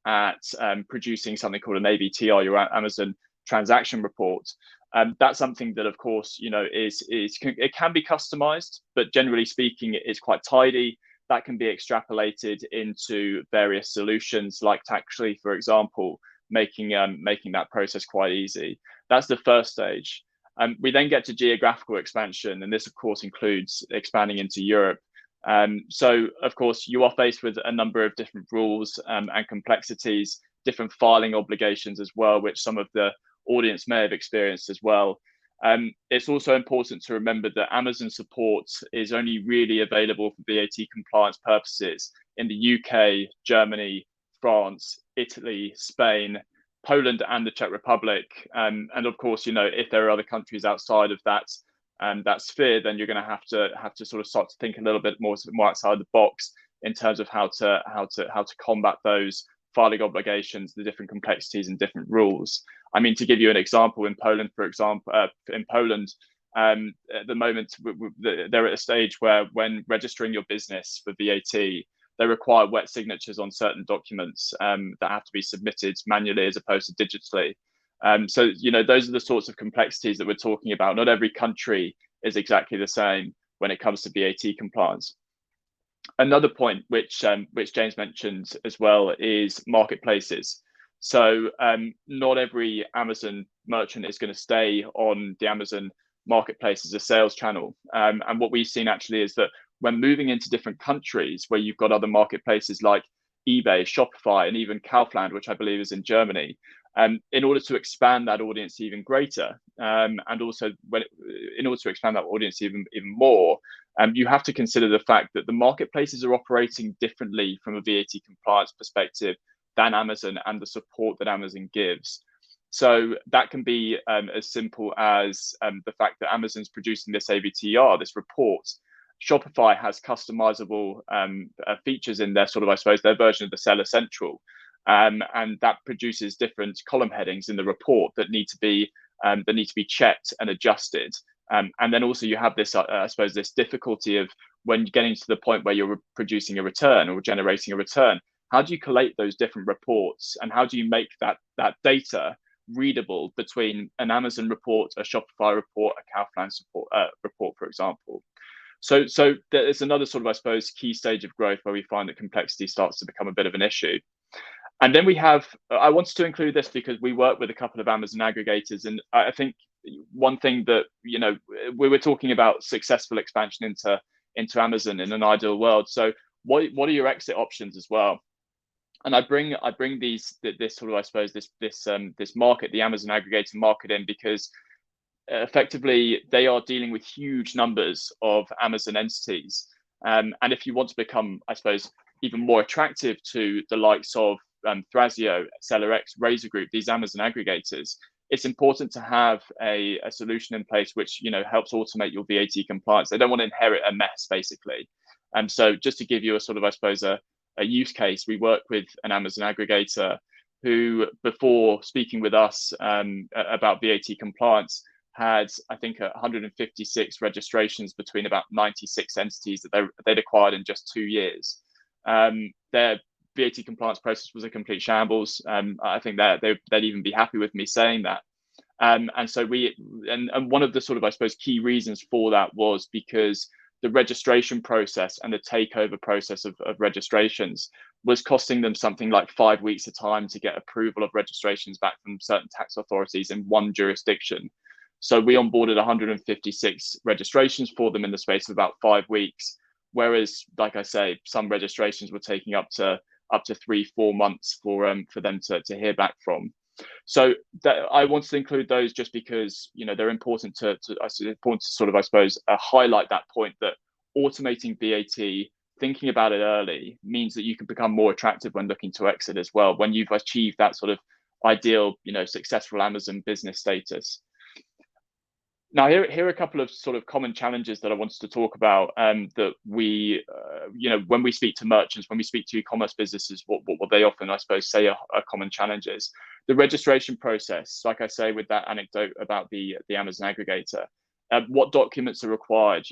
at producing something called an ABTR, your Amazon transaction report. That's something that, of course, it can be customized, but generally speaking, it's quite tidy. That can be extrapolated into various solutions like Taxually, for example, making that process quite easy. That's the first stage. We then get to geographical expansion, and this, of course, includes expanding into Europe. So, of course, you are faced with a number of different rules and complexities, different filing obligations as well, which some of the audience may have experienced as well. It's also important to remember that Amazon support is only really available for VAT compliance purposes in the UK, Germany, France, Italy, Spain, Poland, and the Czech Republic. And of course, if there are other countries outside of that sphere, then you're going to have to sort of start to think a little bit more outside the box in terms of how to combat those filing obligations, the different complexities and different rules. I mean, to give you an example, in Poland, for example, at the moment, they're at a stage where when registering your business for VAT, they require wet signatures on certain documents that have to be submitted manually as opposed to digitally. So, those are the sorts of complexities that we're talking about. Not every country is exactly the same when it comes to VAT compliance. Another point which James mentioned as well is marketplaces. So not every Amazon merchant is going to stay on the Amazon marketplace as a sales channel. And what we've seen actually is that when moving into different countries where you've got other marketplaces like eBay, Shopify, and even Kaufland, which I believe is in Germany, in order to expand that audience even greater, and also in order to expand that audience even more, you have to consider the fact that the marketplaces are operating differently from a VAT compliance perspective than Amazon and the support that Amazon gives. So that can be as simple as the fact that Amazon's producing this ABTR, this report. Shopify has customizable features in their sort of, their version of the Seller Central. And that produces different column headings in the report that need to be checked and adjusted. And then also you have this, this difficulty of when getting to the point where you're producing a return or generating a return, how do you collate those different reports, and how do you make that data readable between an Amazon report, a Shopify report, a Kaufland report, for example? So there's another sort of, I suppose, key stage of growth where we find that complexity starts to become a bit of an issue. And then we have, I wanted to include this because we work with a couple of Amazon aggregators, and I think one thing that, we were talking about successful expansion into Amazon in an ideal world. So what are your exit options as well? And I bring this sort of, I suppose, this market, the Amazon aggregator market, in because effectively they are dealing with huge numbers of Amazon entities. And if you want to become, I suppose, even more attractive to the likes of Thrasio, SellerX, Razor Group, these Amazon aggregators, it's important to have a solution in place which helps automate your VAT compliance. They don't want to inherit a mess, basically. And so just to give you a sort of, I suppose, a use case, we work with an Amazon aggregator who, before speaking with us about VAT compliance, had, I think, 156 registrations between about 96 entities that they'd acquired in just 2 years. Their VAT compliance process was a complete shambles. I think that they'd even be happy with me saying that. And so one of the sort of, I suppose, key reasons for that was because the registration process and the takeover process of registrations was costing them something like 5 weeks of time to get approval of registrations back from certain tax authorities in one jurisdiction. So we onboarded 156 registrations for them in the space of about 5 weeks, whereas, like I say, some registrations were taking up to 3-4 months for them to hear back from. So I wanted to include those just because they're important to sort of, I suppose, highlight that point that automating VAT, thinking about it early, means that you can become more attractive when looking to exit as well, when you've achieved that sort of ideal successful Amazon business status. Now, here are a couple of sort of common challenges that I wanted to talk about that we, when we speak to merchants, when we speak to e-commerce businesses, what they often, I suppose, say are common challenges. The registration process, like I say with that anecdote about the Amazon aggregator, what documents are required?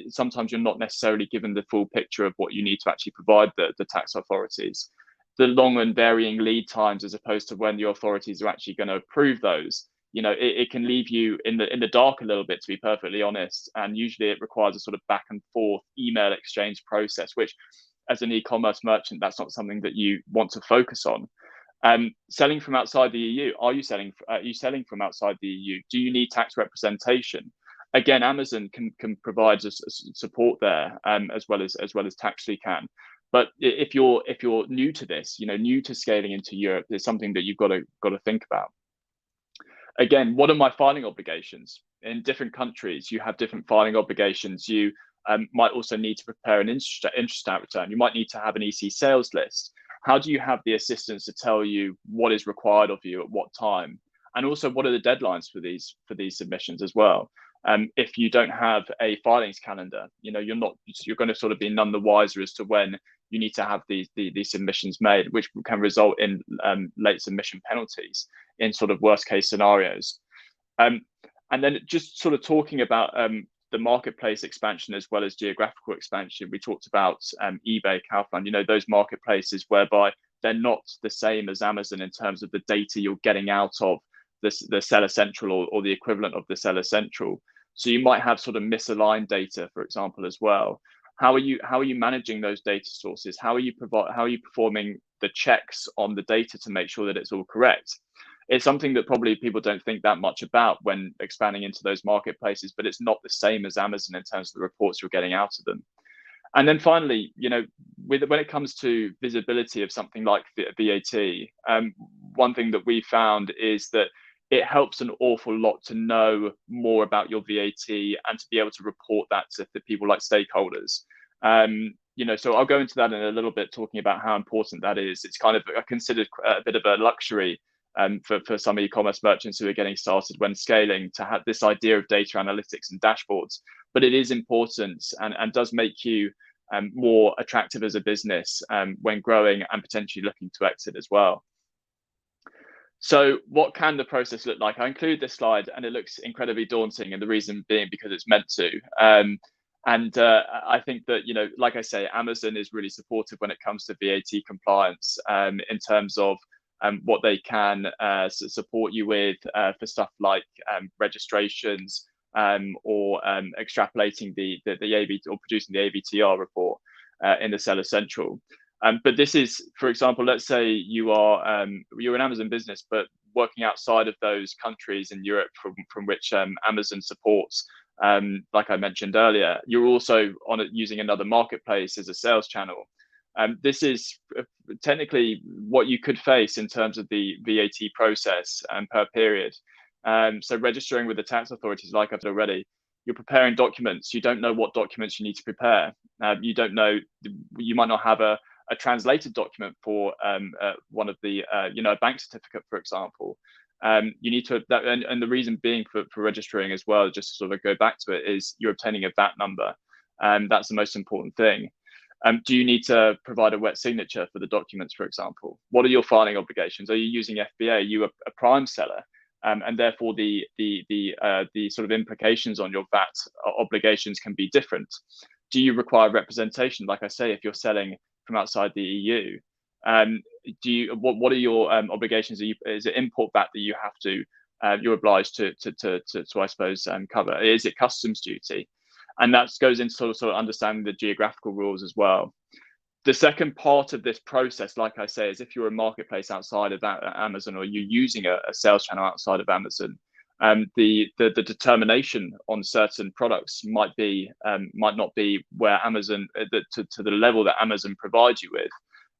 Sometimes you're not necessarily given the full picture of what you need to actually provide the tax authorities. The long and varying lead times, as opposed to when the authorities are actually going to approve those. It can leave you in the dark a little bit, to be perfectly honest. And usually it requires a sort of back and forth email exchange process, which, as an e-commerce merchant, that's not something that you want to focus on. Selling from outside the EU, are you selling from outside the EU? Do you need tax representation? Again, Amazon can provide us support there, as well as Taxually can. But if you're new to this, new to scaling into Europe, there's something that you've got to think about. Again, what are my filing obligations? In different countries, you have different filing obligations. You might also need to prepare an Intrastat return. You might need to have an EC sales list. How do you have the assistants to tell you what is required of you at what time? And also, what are the deadlines for these submissions as well? If you don't have a filings calendar, you're going to sort of be none the wiser as to when you need to have these submissions made, which can result in late submission penalties in sort of worst case scenarios. And then just sort of talking about the marketplace expansion as well as geographical expansion, we talked about eBay, Kaufland, those marketplaces whereby they're not the same as Amazon in terms of the data you're getting out of the Seller Central or the equivalent of the Seller Central. So you might have sort of misaligned data, for example, as well. How are you managing those data sources? How are you performing the checks on the data to make sure that it's all correct? It's something that probably people don't think that much about when expanding into those marketplaces, but it's not the same as Amazon in terms of the reports you're getting out of them. And then finally, when it comes to visibility of something like VAT, one thing that we found is that it helps an awful lot to know more about your VAT and to be able to report that to people like stakeholders. So I'll go into that in a little bit, talking about how important that is. It's kind of considered a bit of a luxury for some e-commerce merchants who are getting started when scaling, to have this idea of data analytics and dashboards. But it is important and does make you more attractive as a business when growing and potentially looking to exit as well. So what can the process look like? I include this slide and it looks incredibly daunting, and the reason being because it's meant to. And I think that, like I say, Amazon is really supportive when it comes to VAT compliance, in terms of what they can support you with for stuff like registrations, or extrapolating the ABT, or producing the ABTR report in the Seller Central. But this is, for example, let's say you're an Amazon business, but working outside of those countries in Europe from which Amazon supports. Like I mentioned earlier, you're also using another marketplace as a sales channel. This is technically what you could face in terms of the VAT process per period. So registering with the tax authorities, like I've said already, you're preparing documents. You don't know what documents you need to prepare. You don't know. You might not have a translated document for one of the, a bank certificate, for example. You need to, and the reason being for registering as well, just to sort of go back to it, is you're obtaining a VAT number. That's the most important thing. Do you need to provide a wet signature for the documents, for example? What are your filing obligations? Are you using FBA? Are you a prime seller? And therefore the sort of implications on your VAT obligations can be different. Do you require representation? Like I say, if you're selling from outside the EU, what are your obligations? Is it import VAT that you have to you're obliged to I suppose cover? Is it customs duty? And that goes into sort of understanding the geographical rules as well. The second part of this process, like I say, is if you're a marketplace outside of Amazon, or you're using a sales channel outside of Amazon, the determination on certain products might not be where Amazon to the level that Amazon provides you with,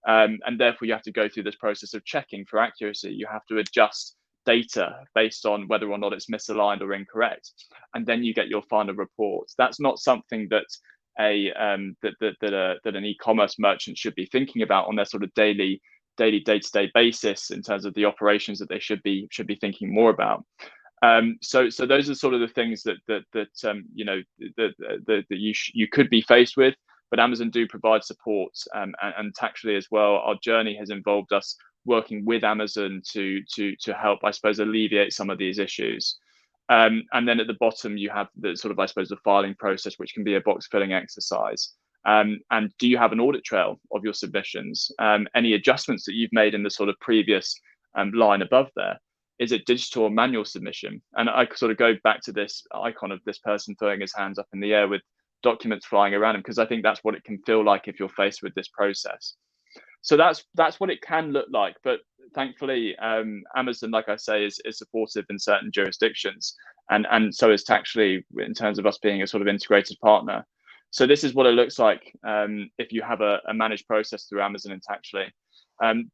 and therefore you have to go through this process of checking for accuracy. You have to adjust data based on whether or not it's misaligned or incorrect, and then you get your final report. That's not something that that an e-commerce merchant should be thinking about on their sort of daily day-to-day basis in terms of the operations that they should be thinking more about. So those are sort of the things that you could be faced with, but Amazon do provide support, and Taxually as well. Our journey has involved us working with Amazon to help, I suppose, alleviate some of these issues. And then at the bottom, you have the sort of, I suppose, the filing process, which can be a box filling exercise. And do you have an audit trail of your submissions? Any adjustments that you've made in the sort of previous line above there? Is it digital or manual submission? And I sort of go back to this icon of this person throwing his hands up in the air with documents flying around him, because I think that's what it can feel like if you're faced with this process. So that's what it can look like. But thankfully, Amazon, like I say, is supportive in certain jurisdictions, and so is Taxually in terms of us being a sort of integrated partner. So this is what it looks like if you have a managed process through Amazon and Taxually.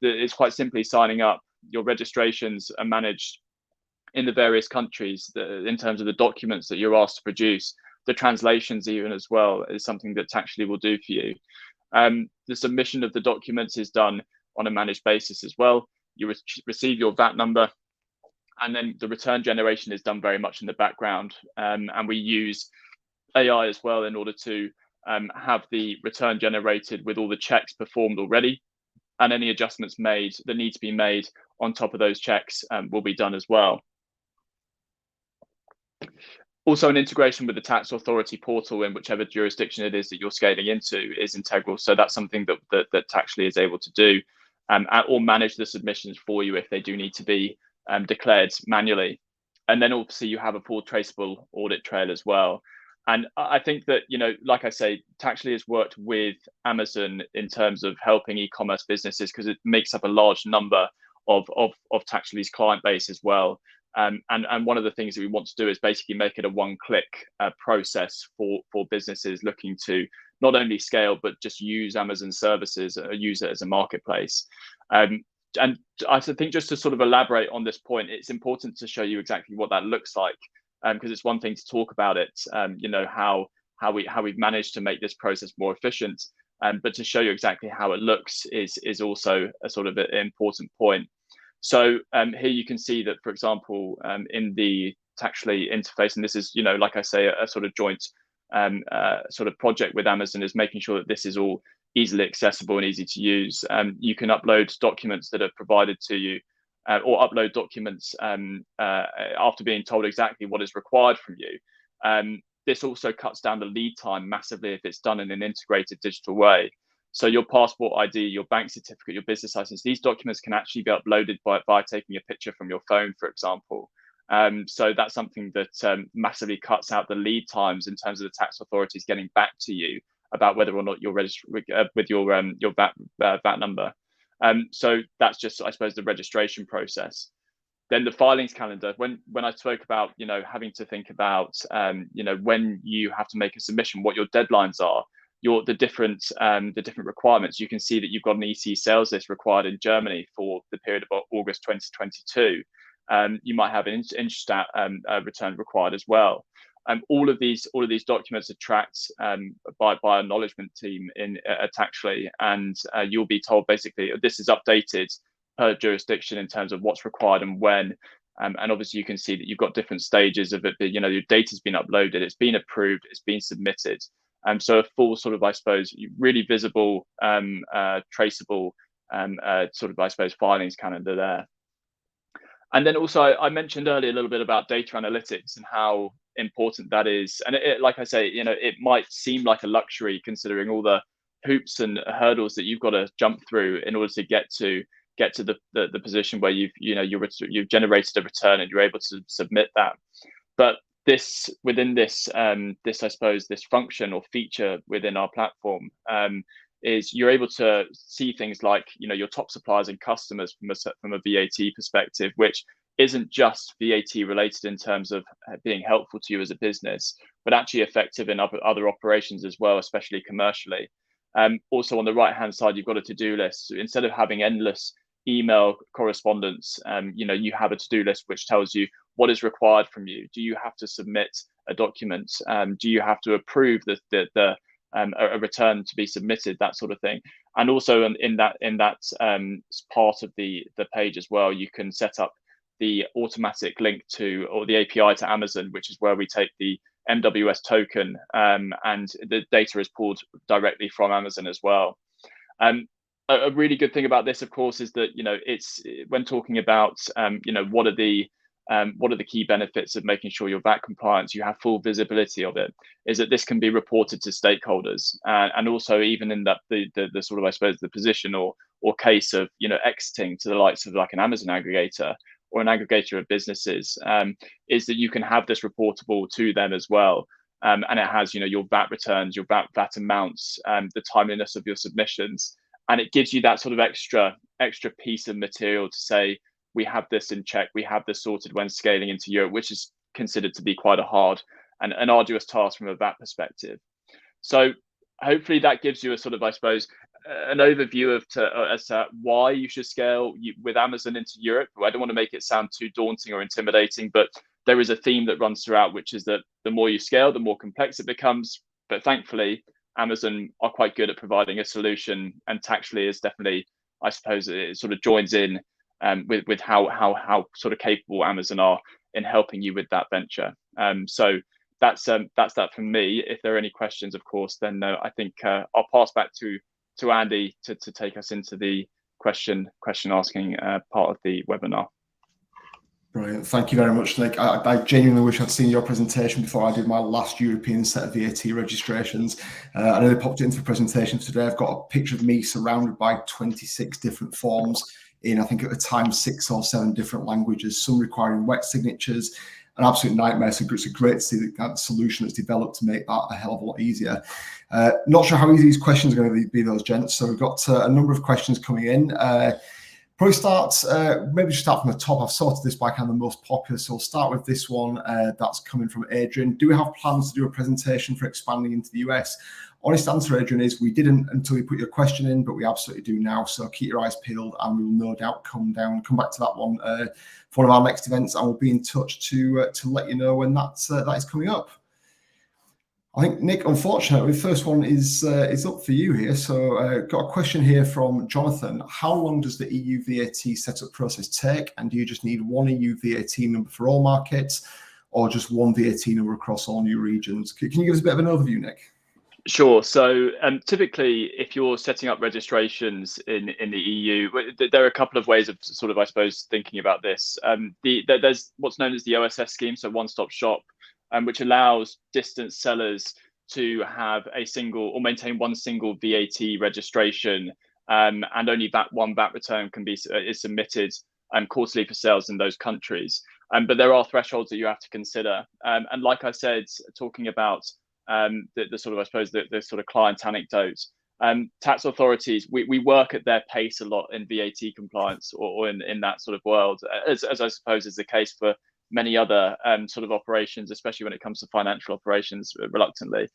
It's quite simply signing up. Your registrations are managed in the various countries in terms of the documents that you're asked to produce. The translations even as well is something that Taxually will do for you. The submission of the documents is done on a managed basis as well. You receive your VAT number, and then the return generation is done very much in the background. And we use AI as well in order to have the return generated with all the checks performed already, and any adjustments made that need to be made on top of those checks will be done as well. Also, an integration with the tax authority portal in whichever jurisdiction it is that you're scaling into is integral. So that's something that Taxually is able to do, or manage the submissions for you if they do need to be declared manually. And then obviously you have a full traceable audit trail as well. And I think that, like I say, Taxually has worked with Amazon in terms of helping e-commerce businesses, because it makes up a large number of Taxually's client base as well. And one of the things that we want to do is basically make it a one-click process for businesses looking to not only scale, but just use Amazon services, use it as a marketplace. And I think, just to sort of elaborate on this point, it's important to show you exactly what that looks like, because it's one thing to talk about it, how we've managed to make this process more efficient, but to show you exactly how it looks is also a sort of an important point. So here you can see that, for example, in the Taxually interface, and this is, like I say, a sort of joint sort of project with Amazon, is making sure that this is all easily accessible and easy to use. You can upload documents that are provided to you, or upload documents after being told exactly what is required from you. this also cuts down the lead time massively if it's done in an integrated digital way. So your passport ID, your bank certificate, your business license, these documents can actually be uploaded by taking a picture from your phone, for example. So that's something that massively cuts out the lead times in terms of the tax authorities getting back to you about whether or not you're registered with your VAT number. So that's just, I suppose, the registration process. Then the filings calendar. When I spoke about having to think about when you have to make a submission, what your deadlines are, the different requirements. You can see that you've got an EC sales list required in Germany for the period of August 2022. You might have an Instat return required as well. All of these documents are tracked by our acknowledgement team at Taxually, and you'll be told basically this is updated per jurisdiction in terms of what's required and when. And obviously you can see that you've got different stages of it. Your data's been uploaded, it's been approved, it's been submitted. So a full sort of, I suppose, really visible, traceable sort of, I suppose, filings calendar there. And then also I mentioned earlier a little bit about data analytics and how important that is. And like I say, it might seem like a luxury considering all the hoops and hurdles that you've got to jump through in order to get to the position where you've generated a return and you're able to submit that. But within this I suppose this function or feature within our platform is you're able to see things like your top suppliers and customers from a VAT perspective, which isn't just VAT related in terms of being helpful to you as a business, but actually effective in other operations as well, especially commercially. Also on the right hand side, you've got a to-do list. So instead of having endless email correspondence, you have a to-do list which tells you what is required from you. Do you have to submit a document? Do you have to approve a return to be submitted, that sort of thing? And also in that part of the page as well, you can set up the automatic link to, or the API to Amazon, which is where we take the MWS token and the data is pulled directly from Amazon as well. A really good thing about this, of course, is that it's when talking about what are the key benefits of making sure you're VAT compliant, you have full visibility of it, is that this can be reported to stakeholders, and also even in that the sort of, I suppose, the position or case of exiting to the likes of like an Amazon aggregator or an aggregator of businesses, is that you can have this reportable to them as well. And it has your VAT returns, your VAT amounts, the timeliness of your submissions. And it gives you that sort of extra piece of material to say, we have this in check, we have this sorted when scaling into Europe, which is considered to be quite a hard and an arduous task from a VAT perspective. So hopefully that gives you a sort of, I suppose, an overview as to why you should scale with Amazon into Europe. I don't want to make it sound too daunting or intimidating, but there is a theme that runs throughout, which is that the more you scale, the more complex it becomes. But thankfully, Amazon are quite good at providing a solution, and Taxually is definitely, I suppose, it sort of joins in with how sort of capable Amazon are in helping you with that venture. So that's that from me. If there are any questions, of course, then I think I'll pass back to Andy to take us into the question asking part of the webinar. Brilliant. Thank you very much, Nick. I genuinely wish I'd seen your presentation before I did my last European set of VAT registrations. I nearly popped it into the presentation today. I've got a picture of me surrounded by 26 different forms in, I think at the time, 6 or 7 different languages, some requiring wet signatures. An absolute nightmare. So it's great to see that solution that's developed to make that a hell of a lot easier. Not sure how easy these questions are going to be, those gents. So we've got a number of questions coming in. Probably maybe start from the top. I've sorted this by kind of the most popular. So we'll start with this one that's coming from Adrian. Do we have plans to do a presentation for expanding into the US? Honest answer, Adrian, is we didn't until you put your question in, but we absolutely do now. So keep your eyes peeled and we will no doubt come back to that one for one of our next events, and we'll be in touch to let you know when that is coming up. I think, Nick, unfortunately, the first one is up for you here. So got a question here from Jonathan. How long does the EU VAT setup process take? And do you just need one EU VAT number for all markets, or just one VAT number across all new regions? Can you give us a bit of an overview, Nick? Sure. So typically, if you're setting up registrations in the EU, there are a couple of ways of sort of, I suppose, thinking about this. There's what's known as the OSS scheme, so one-stop shop. which allows distance sellers to have a single or maintain one single VAT registration, and only one VAT return is submitted quarterly for sales in those countries. But there are thresholds that you have to consider. And like I said, talking about the sort of, I suppose, the sort of client anecdotes, tax authorities, we work at their pace a lot in VAT compliance or in that sort of world, as I suppose is the case for many other sort of operations, especially when it comes to financial operations, reluctantly.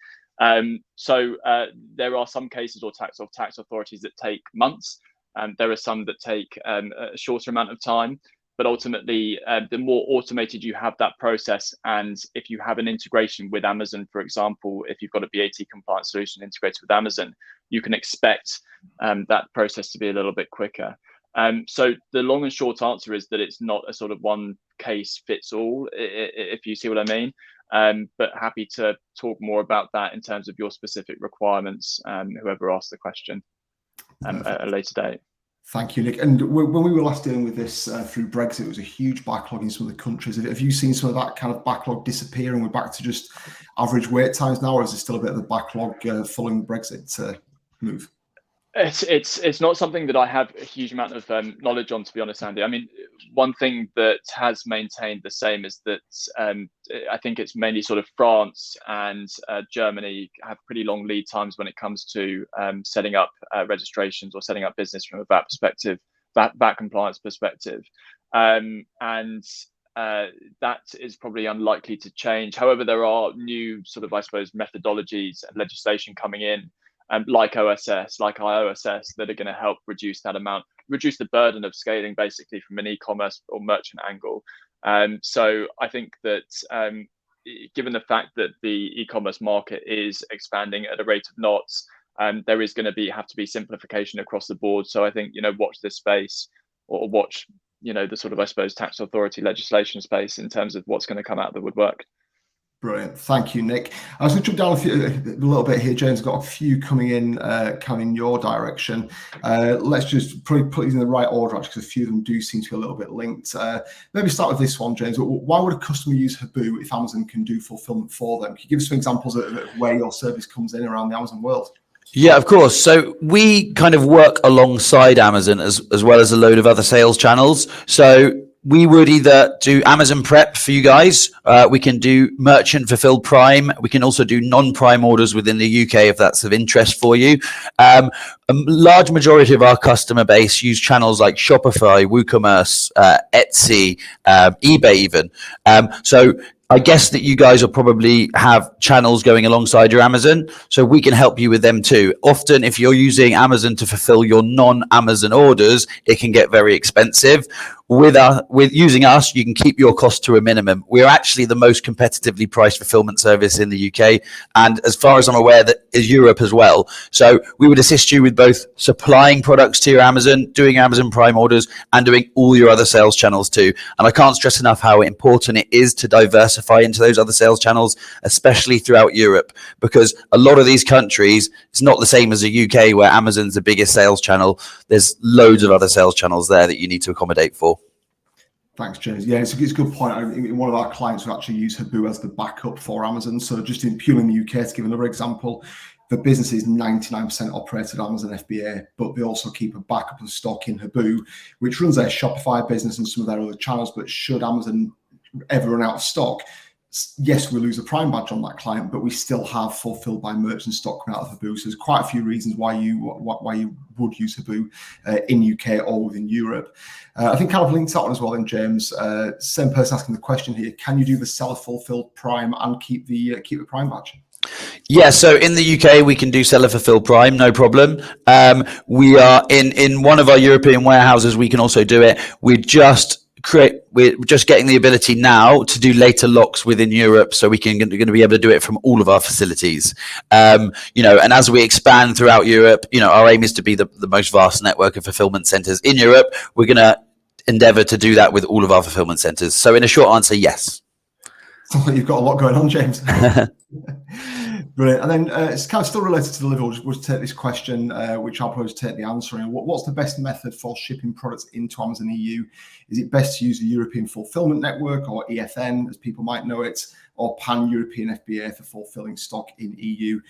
So there are some cases or tax authorities that take months, and there are some that take a shorter amount of time. But ultimately, the more automated you have that process, and if you have an integration with Amazon, for example, if you've got a VAT compliance solution integrated with Amazon, you can expect that process to be a little bit quicker. So the long and short answer is that it's not a sort of one case fits all, if you see what I mean. But happy to talk more about that in terms of your specific requirements, whoever asked the question at a later date. Thank you, Nick. And when we were last dealing with this through Brexit, it was a huge backlog in some of the countries. Have you seen some of that kind of backlog disappear and we're back to just average wait times now, or is there still a bit of the backlog following the Brexit move? It's not something that I have a huge amount of knowledge on, to be honest, Andy. I mean, one thing that has maintained the same is that I think it's mainly sort of France and Germany have pretty long lead times when it comes to setting up registrations or setting up business from a VAT perspective, VAT compliance perspective. And that is probably unlikely to change. However, there are new sort of, I suppose, methodologies and legislation coming in, like OSS, like IOSS, that are going to help reduce the burden of scaling, basically, from an e-commerce or merchant angle. So I think that given the fact that the e-commerce market is expanding at a rate of knots, there is going to have to be simplification across the board. So I think, watch this space, or watch, the sort of, I suppose, tax authority legislation space in terms of what's going to come out of the woodwork. Brilliant. Thank you, Nick. I was going to jump down a little bit here. James, got a few coming in your direction. Let's just probably put these in the right order, actually, because a few of them do seem to be a little bit linked. Maybe start with this one, James. Why would a customer use Huboo if Amazon can do fulfillment for them? Can you give us some examples of where your service comes in around the Amazon world? Yeah, of course. So we kind of work alongside Amazon as well as a load of other sales channels. So we would either do Amazon Prep for you guys. We can do Merchant Fulfilled Prime. We can also do non-Prime orders within the UK if that's of interest for you. A large majority of our customer base use channels like Shopify, WooCommerce, Etsy, eBay even. So I guess that you guys will probably have channels going alongside your Amazon, so we can help you with them too. Often, if you're using Amazon to fulfill your non-Amazon orders, it can get very expensive. With using us, you can keep your cost to a minimum. We're actually the most competitively priced fulfillment service in the UK, and as far as I'm aware, that is Europe as well. So we would assist you with both supplying products to your Amazon, doing Amazon Prime orders, and doing all your other sales channels too. And I can't stress enough how important it is to diversify into those other sales channels, especially throughout Europe, because a lot of these countries, it's not the same as the UK where Amazon's the biggest sales channel. There's loads of other sales channels there that you need to accommodate for. Thanks, James. Yeah, it's a good point. One of our clients who actually use Huboo as the backup for Amazon. So just purely in the UK, to give another example, the business is 99% operated Amazon FBA, but they also keep a backup of stock in Huboo, which runs their Shopify business and some of their other channels. But should Amazon ever run out of stock, yes, we lose a Prime badge on that client, but we still have fulfilled by merchant stock coming out of Huboo. So there's quite a few reasons why you would use Huboo in UK or within Europe. I think kind of linked that one as well, then, James. Same person asking the question here: can you do the seller fulfilled Prime and keep the Prime badge? Yeah, so in the UK we can do seller fulfilled Prime, no problem. We are in one of our European warehouses. We can also do it. We're just getting the ability now to do later locks within Europe, so we're going to be able to do it from all of our facilities. And as we expand throughout Europe, our aim is to be the most vast network of fulfillment centers in Europe. We're going to endeavor to do that with all of our fulfillment centers. So in a short answer, yes. Sounds like you've got a lot going on, James. Brilliant. And then it's kind of still related to delivery. We'll just take this question, which I'll probably take the answer in. What's the best method for shipping products into Amazon EU? Is it best to use the European Fulfillment Network, or EFN, as people might know it, or Pan-European FBA for fulfilling stock in EU?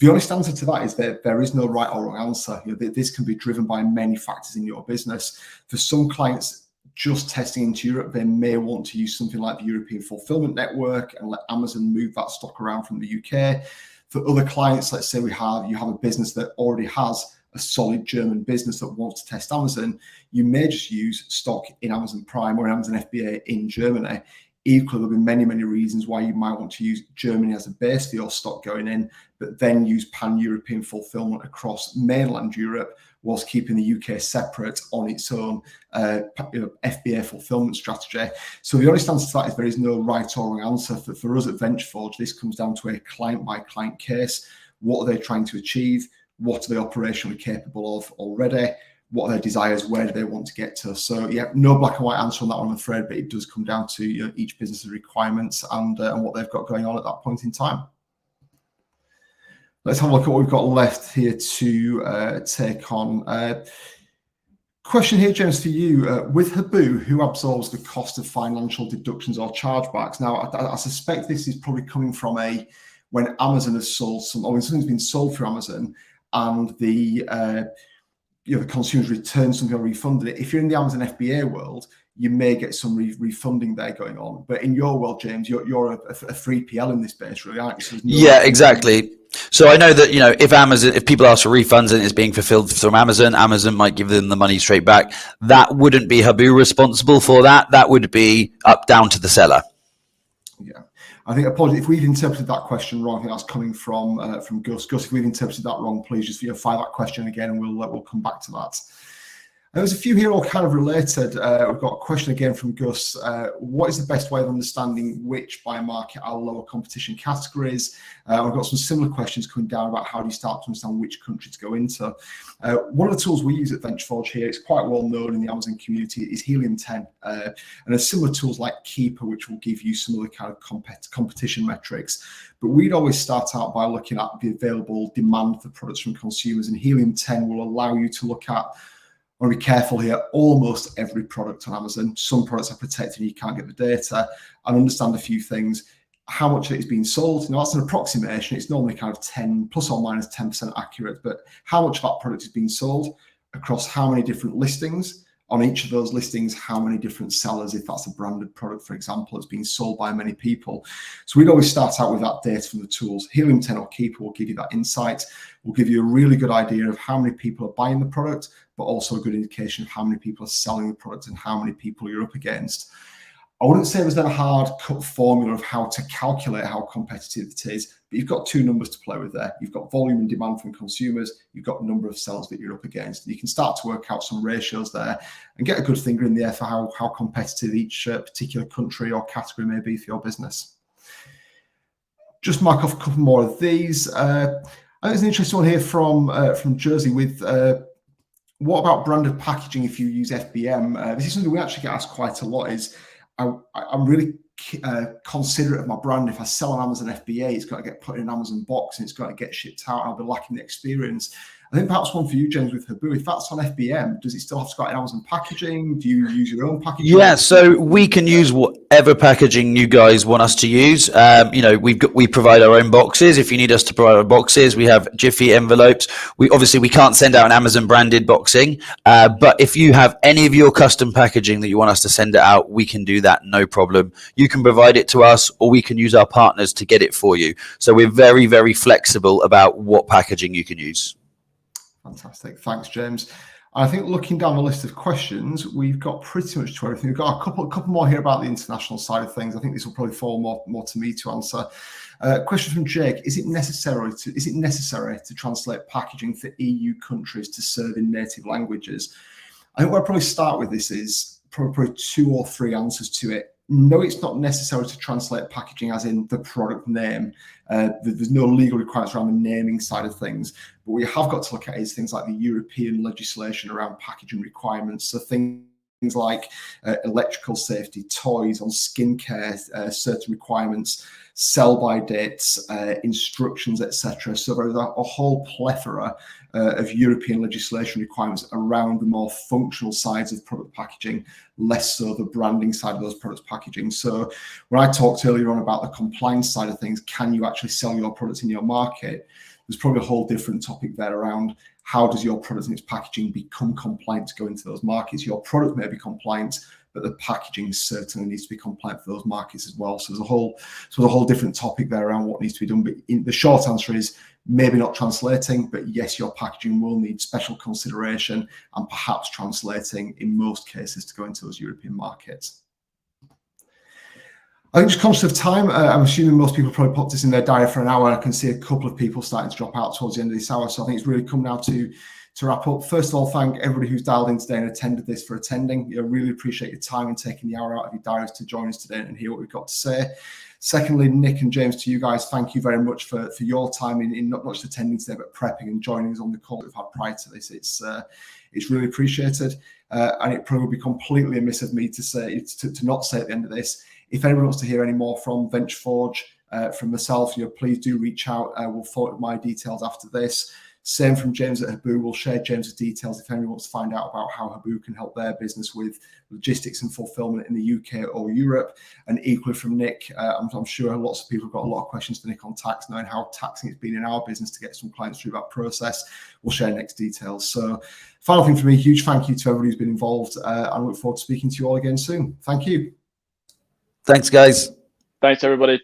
The honest answer to that is that there is no right or wrong answer. This can be driven by many factors in your business. For some clients, just testing into Europe, they may want to use something like the European Fulfillment Network and let Amazon move that stock around from the UK. For other clients, let's say you have a business that already has a solid German business that wants to test Amazon, you may just use stock in Amazon Prime or Amazon FBA in Germany. Equally, there'll be many, many reasons why you might want to use Germany as a base for your stock going in, but then use pan-European fulfillment across mainland Europe, whilst keeping the UK separate on its own FBA fulfillment strategy. So the honest answer to that is there is no right or wrong answer. For us at VentureForge, this comes down to a client-by-client case. What are they trying to achieve? What are they operationally capable of already? What are their desires? Where do they want to get to? So yeah, no black and white answer on that one, I'm afraid, but it does come down to each business's requirements and what they've got going on at that point in time. Let's have a look at what we've got left here to take on. Question here, James, for you. With Huboo, who absorbs the cost of financial deductions or chargebacks? Now, I suspect this is probably coming from when Amazon has sold or when something's been sold through Amazon and the consumer's returned something or refunded it. If you're in the Amazon FBA world, you may get some refunding there going on. But in your world, James, you're a 3PL in this space, really, aren't you? So yeah, exactly. So I know that, if people ask for refunds and it's being fulfilled from Amazon, Amazon might give them the money straight back. That wouldn't be Huboo responsible for that. That would be down to the seller. Yeah. I think, apologies, if we've interpreted that question wrong, I think that's coming from Gus. Gus, if we've interpreted that wrong, please just fire that question again and we'll come back to that. There's a few here all kind of related. We've got a question again from Gus. What is the best way of understanding which by market are lower competition categories? We've got some similar questions coming down about how do you start to understand which country to go into. One of the tools we use at VentureForge here, it's quite well known in the Amazon community, is Helium 10. And there's similar tools like Keeper, which will give you some of the kind of competition metrics. But we'd always start out by looking at the available demand for products from consumers, and Helium 10 will allow you to look at, I want to be careful here, almost every product on Amazon. Some products are protected and you can't get the data, and understand a few things. How much of it is being sold? Now, that's an approximation. It's normally kind of 10 plus or minus 10% accurate, but how much of that product is being sold across how many different listings? On each of those listings, how many different sellers, if that's a branded product, for example, it's being sold by many people. So we'd always start out with that data from the tools. Helium 10 or Keeper will give you that insight. Will give you a really good idea of how many people are buying the product, but also a good indication of how many people are selling the product and how many people you're up against. I wouldn't say there's then a hard cut formula of how to calculate how competitive it is, but you've got two numbers to play with there. You've got volume and demand from consumers. You've got the number of sellers that you're up against. You can start to work out some ratios there and get a good finger in the air for how competitive each particular country or category may be for your business. Just mark off a couple more of these. I think there's an interesting one here from Jersey with what about branded packaging if you use FBM? This is something we actually get asked quite a lot. I'm really considerate of my brand. If I sell on Amazon FBA, it's got to get put in an Amazon box and it's got to get shipped out. I'll be lacking the experience. I think perhaps one for you, James, with Huboo. If that's on FBM, does it still have to go out in Amazon packaging? Do you use your own packaging? Yeah, so we can use whatever packaging you guys want us to use. We provide our own boxes. If you need us to provide our boxes, we have Jiffy envelopes. We can't send out an Amazon branded boxing, but if you have any of your custom packaging that you want us to send it out, we can do that, no problem. You can provide it to us, or we can use our partners to get it for you. So we're very, very flexible about what packaging you can use. Fantastic. Thanks, James. I think looking down the list of questions, we've got pretty much to everything. We've got a couple more here about the international side of things. I think this will probably fall more to me to answer. Question from Jake: Is it necessary to translate packaging for EU countries to serve in native languages? I think where I'll probably start with this is probably two or three answers to it. No, it's not necessary to translate packaging as in the product name. There's no legal requirements around the naming side of things. But what we have got to look at is things like the European legislation around packaging requirements. So things things like electrical safety, toys, on skincare, certain requirements, sell-by dates, instructions, etc. So there's a whole plethora of European legislation requirements around the more functional sides of product packaging, less so the branding side of those products packaging. So when I talked earlier on about the compliance side of things, can you actually sell your products in your market? There's probably a whole different topic there around how does your product and its packaging become compliant to go into those markets. Your product may be compliant, but the packaging certainly needs to be compliant for those markets as well. So there's a whole different topic there around what needs to be done. But the short answer is maybe not translating, but yes, your packaging will need special consideration and perhaps translating in most cases to go into those European markets. I think just conscious of time, I'm assuming most people probably popped this in their diary for an hour. I can see a couple of people starting to drop out towards the end of this hour. So I think it's really come now to wrap up. First of all, thank everybody who's dialed in today and attended this for attending. Really appreciate your time and taking the hour out of your diaries to join us today and hear what we've got to say. Secondly, Nick and James, to you guys, thank you very much for your time in not just attending today, but prepping and joining us on the call that we've had prior to this. It's really appreciated. And it probably would be completely amiss of me to not say at the end of this, if anyone wants to hear any more from VentureForge, from myself, please do reach out. We'll follow up with my details after this. Same from James at Huboo. We'll share James's details if anyone wants to find out about how Huboo can help their business with logistics and fulfillment in the UK or Europe. And equally from Nick, I'm sure lots of people have got a lot of questions for Nick on tax, knowing how taxing it's been in our business to get some clients through that process. We'll share Nick's details. So final thing for me, huge thank you to everybody who's been involved. I look forward to speaking to you all again soon. Thank you. Thanks, guys. Thanks, everybody.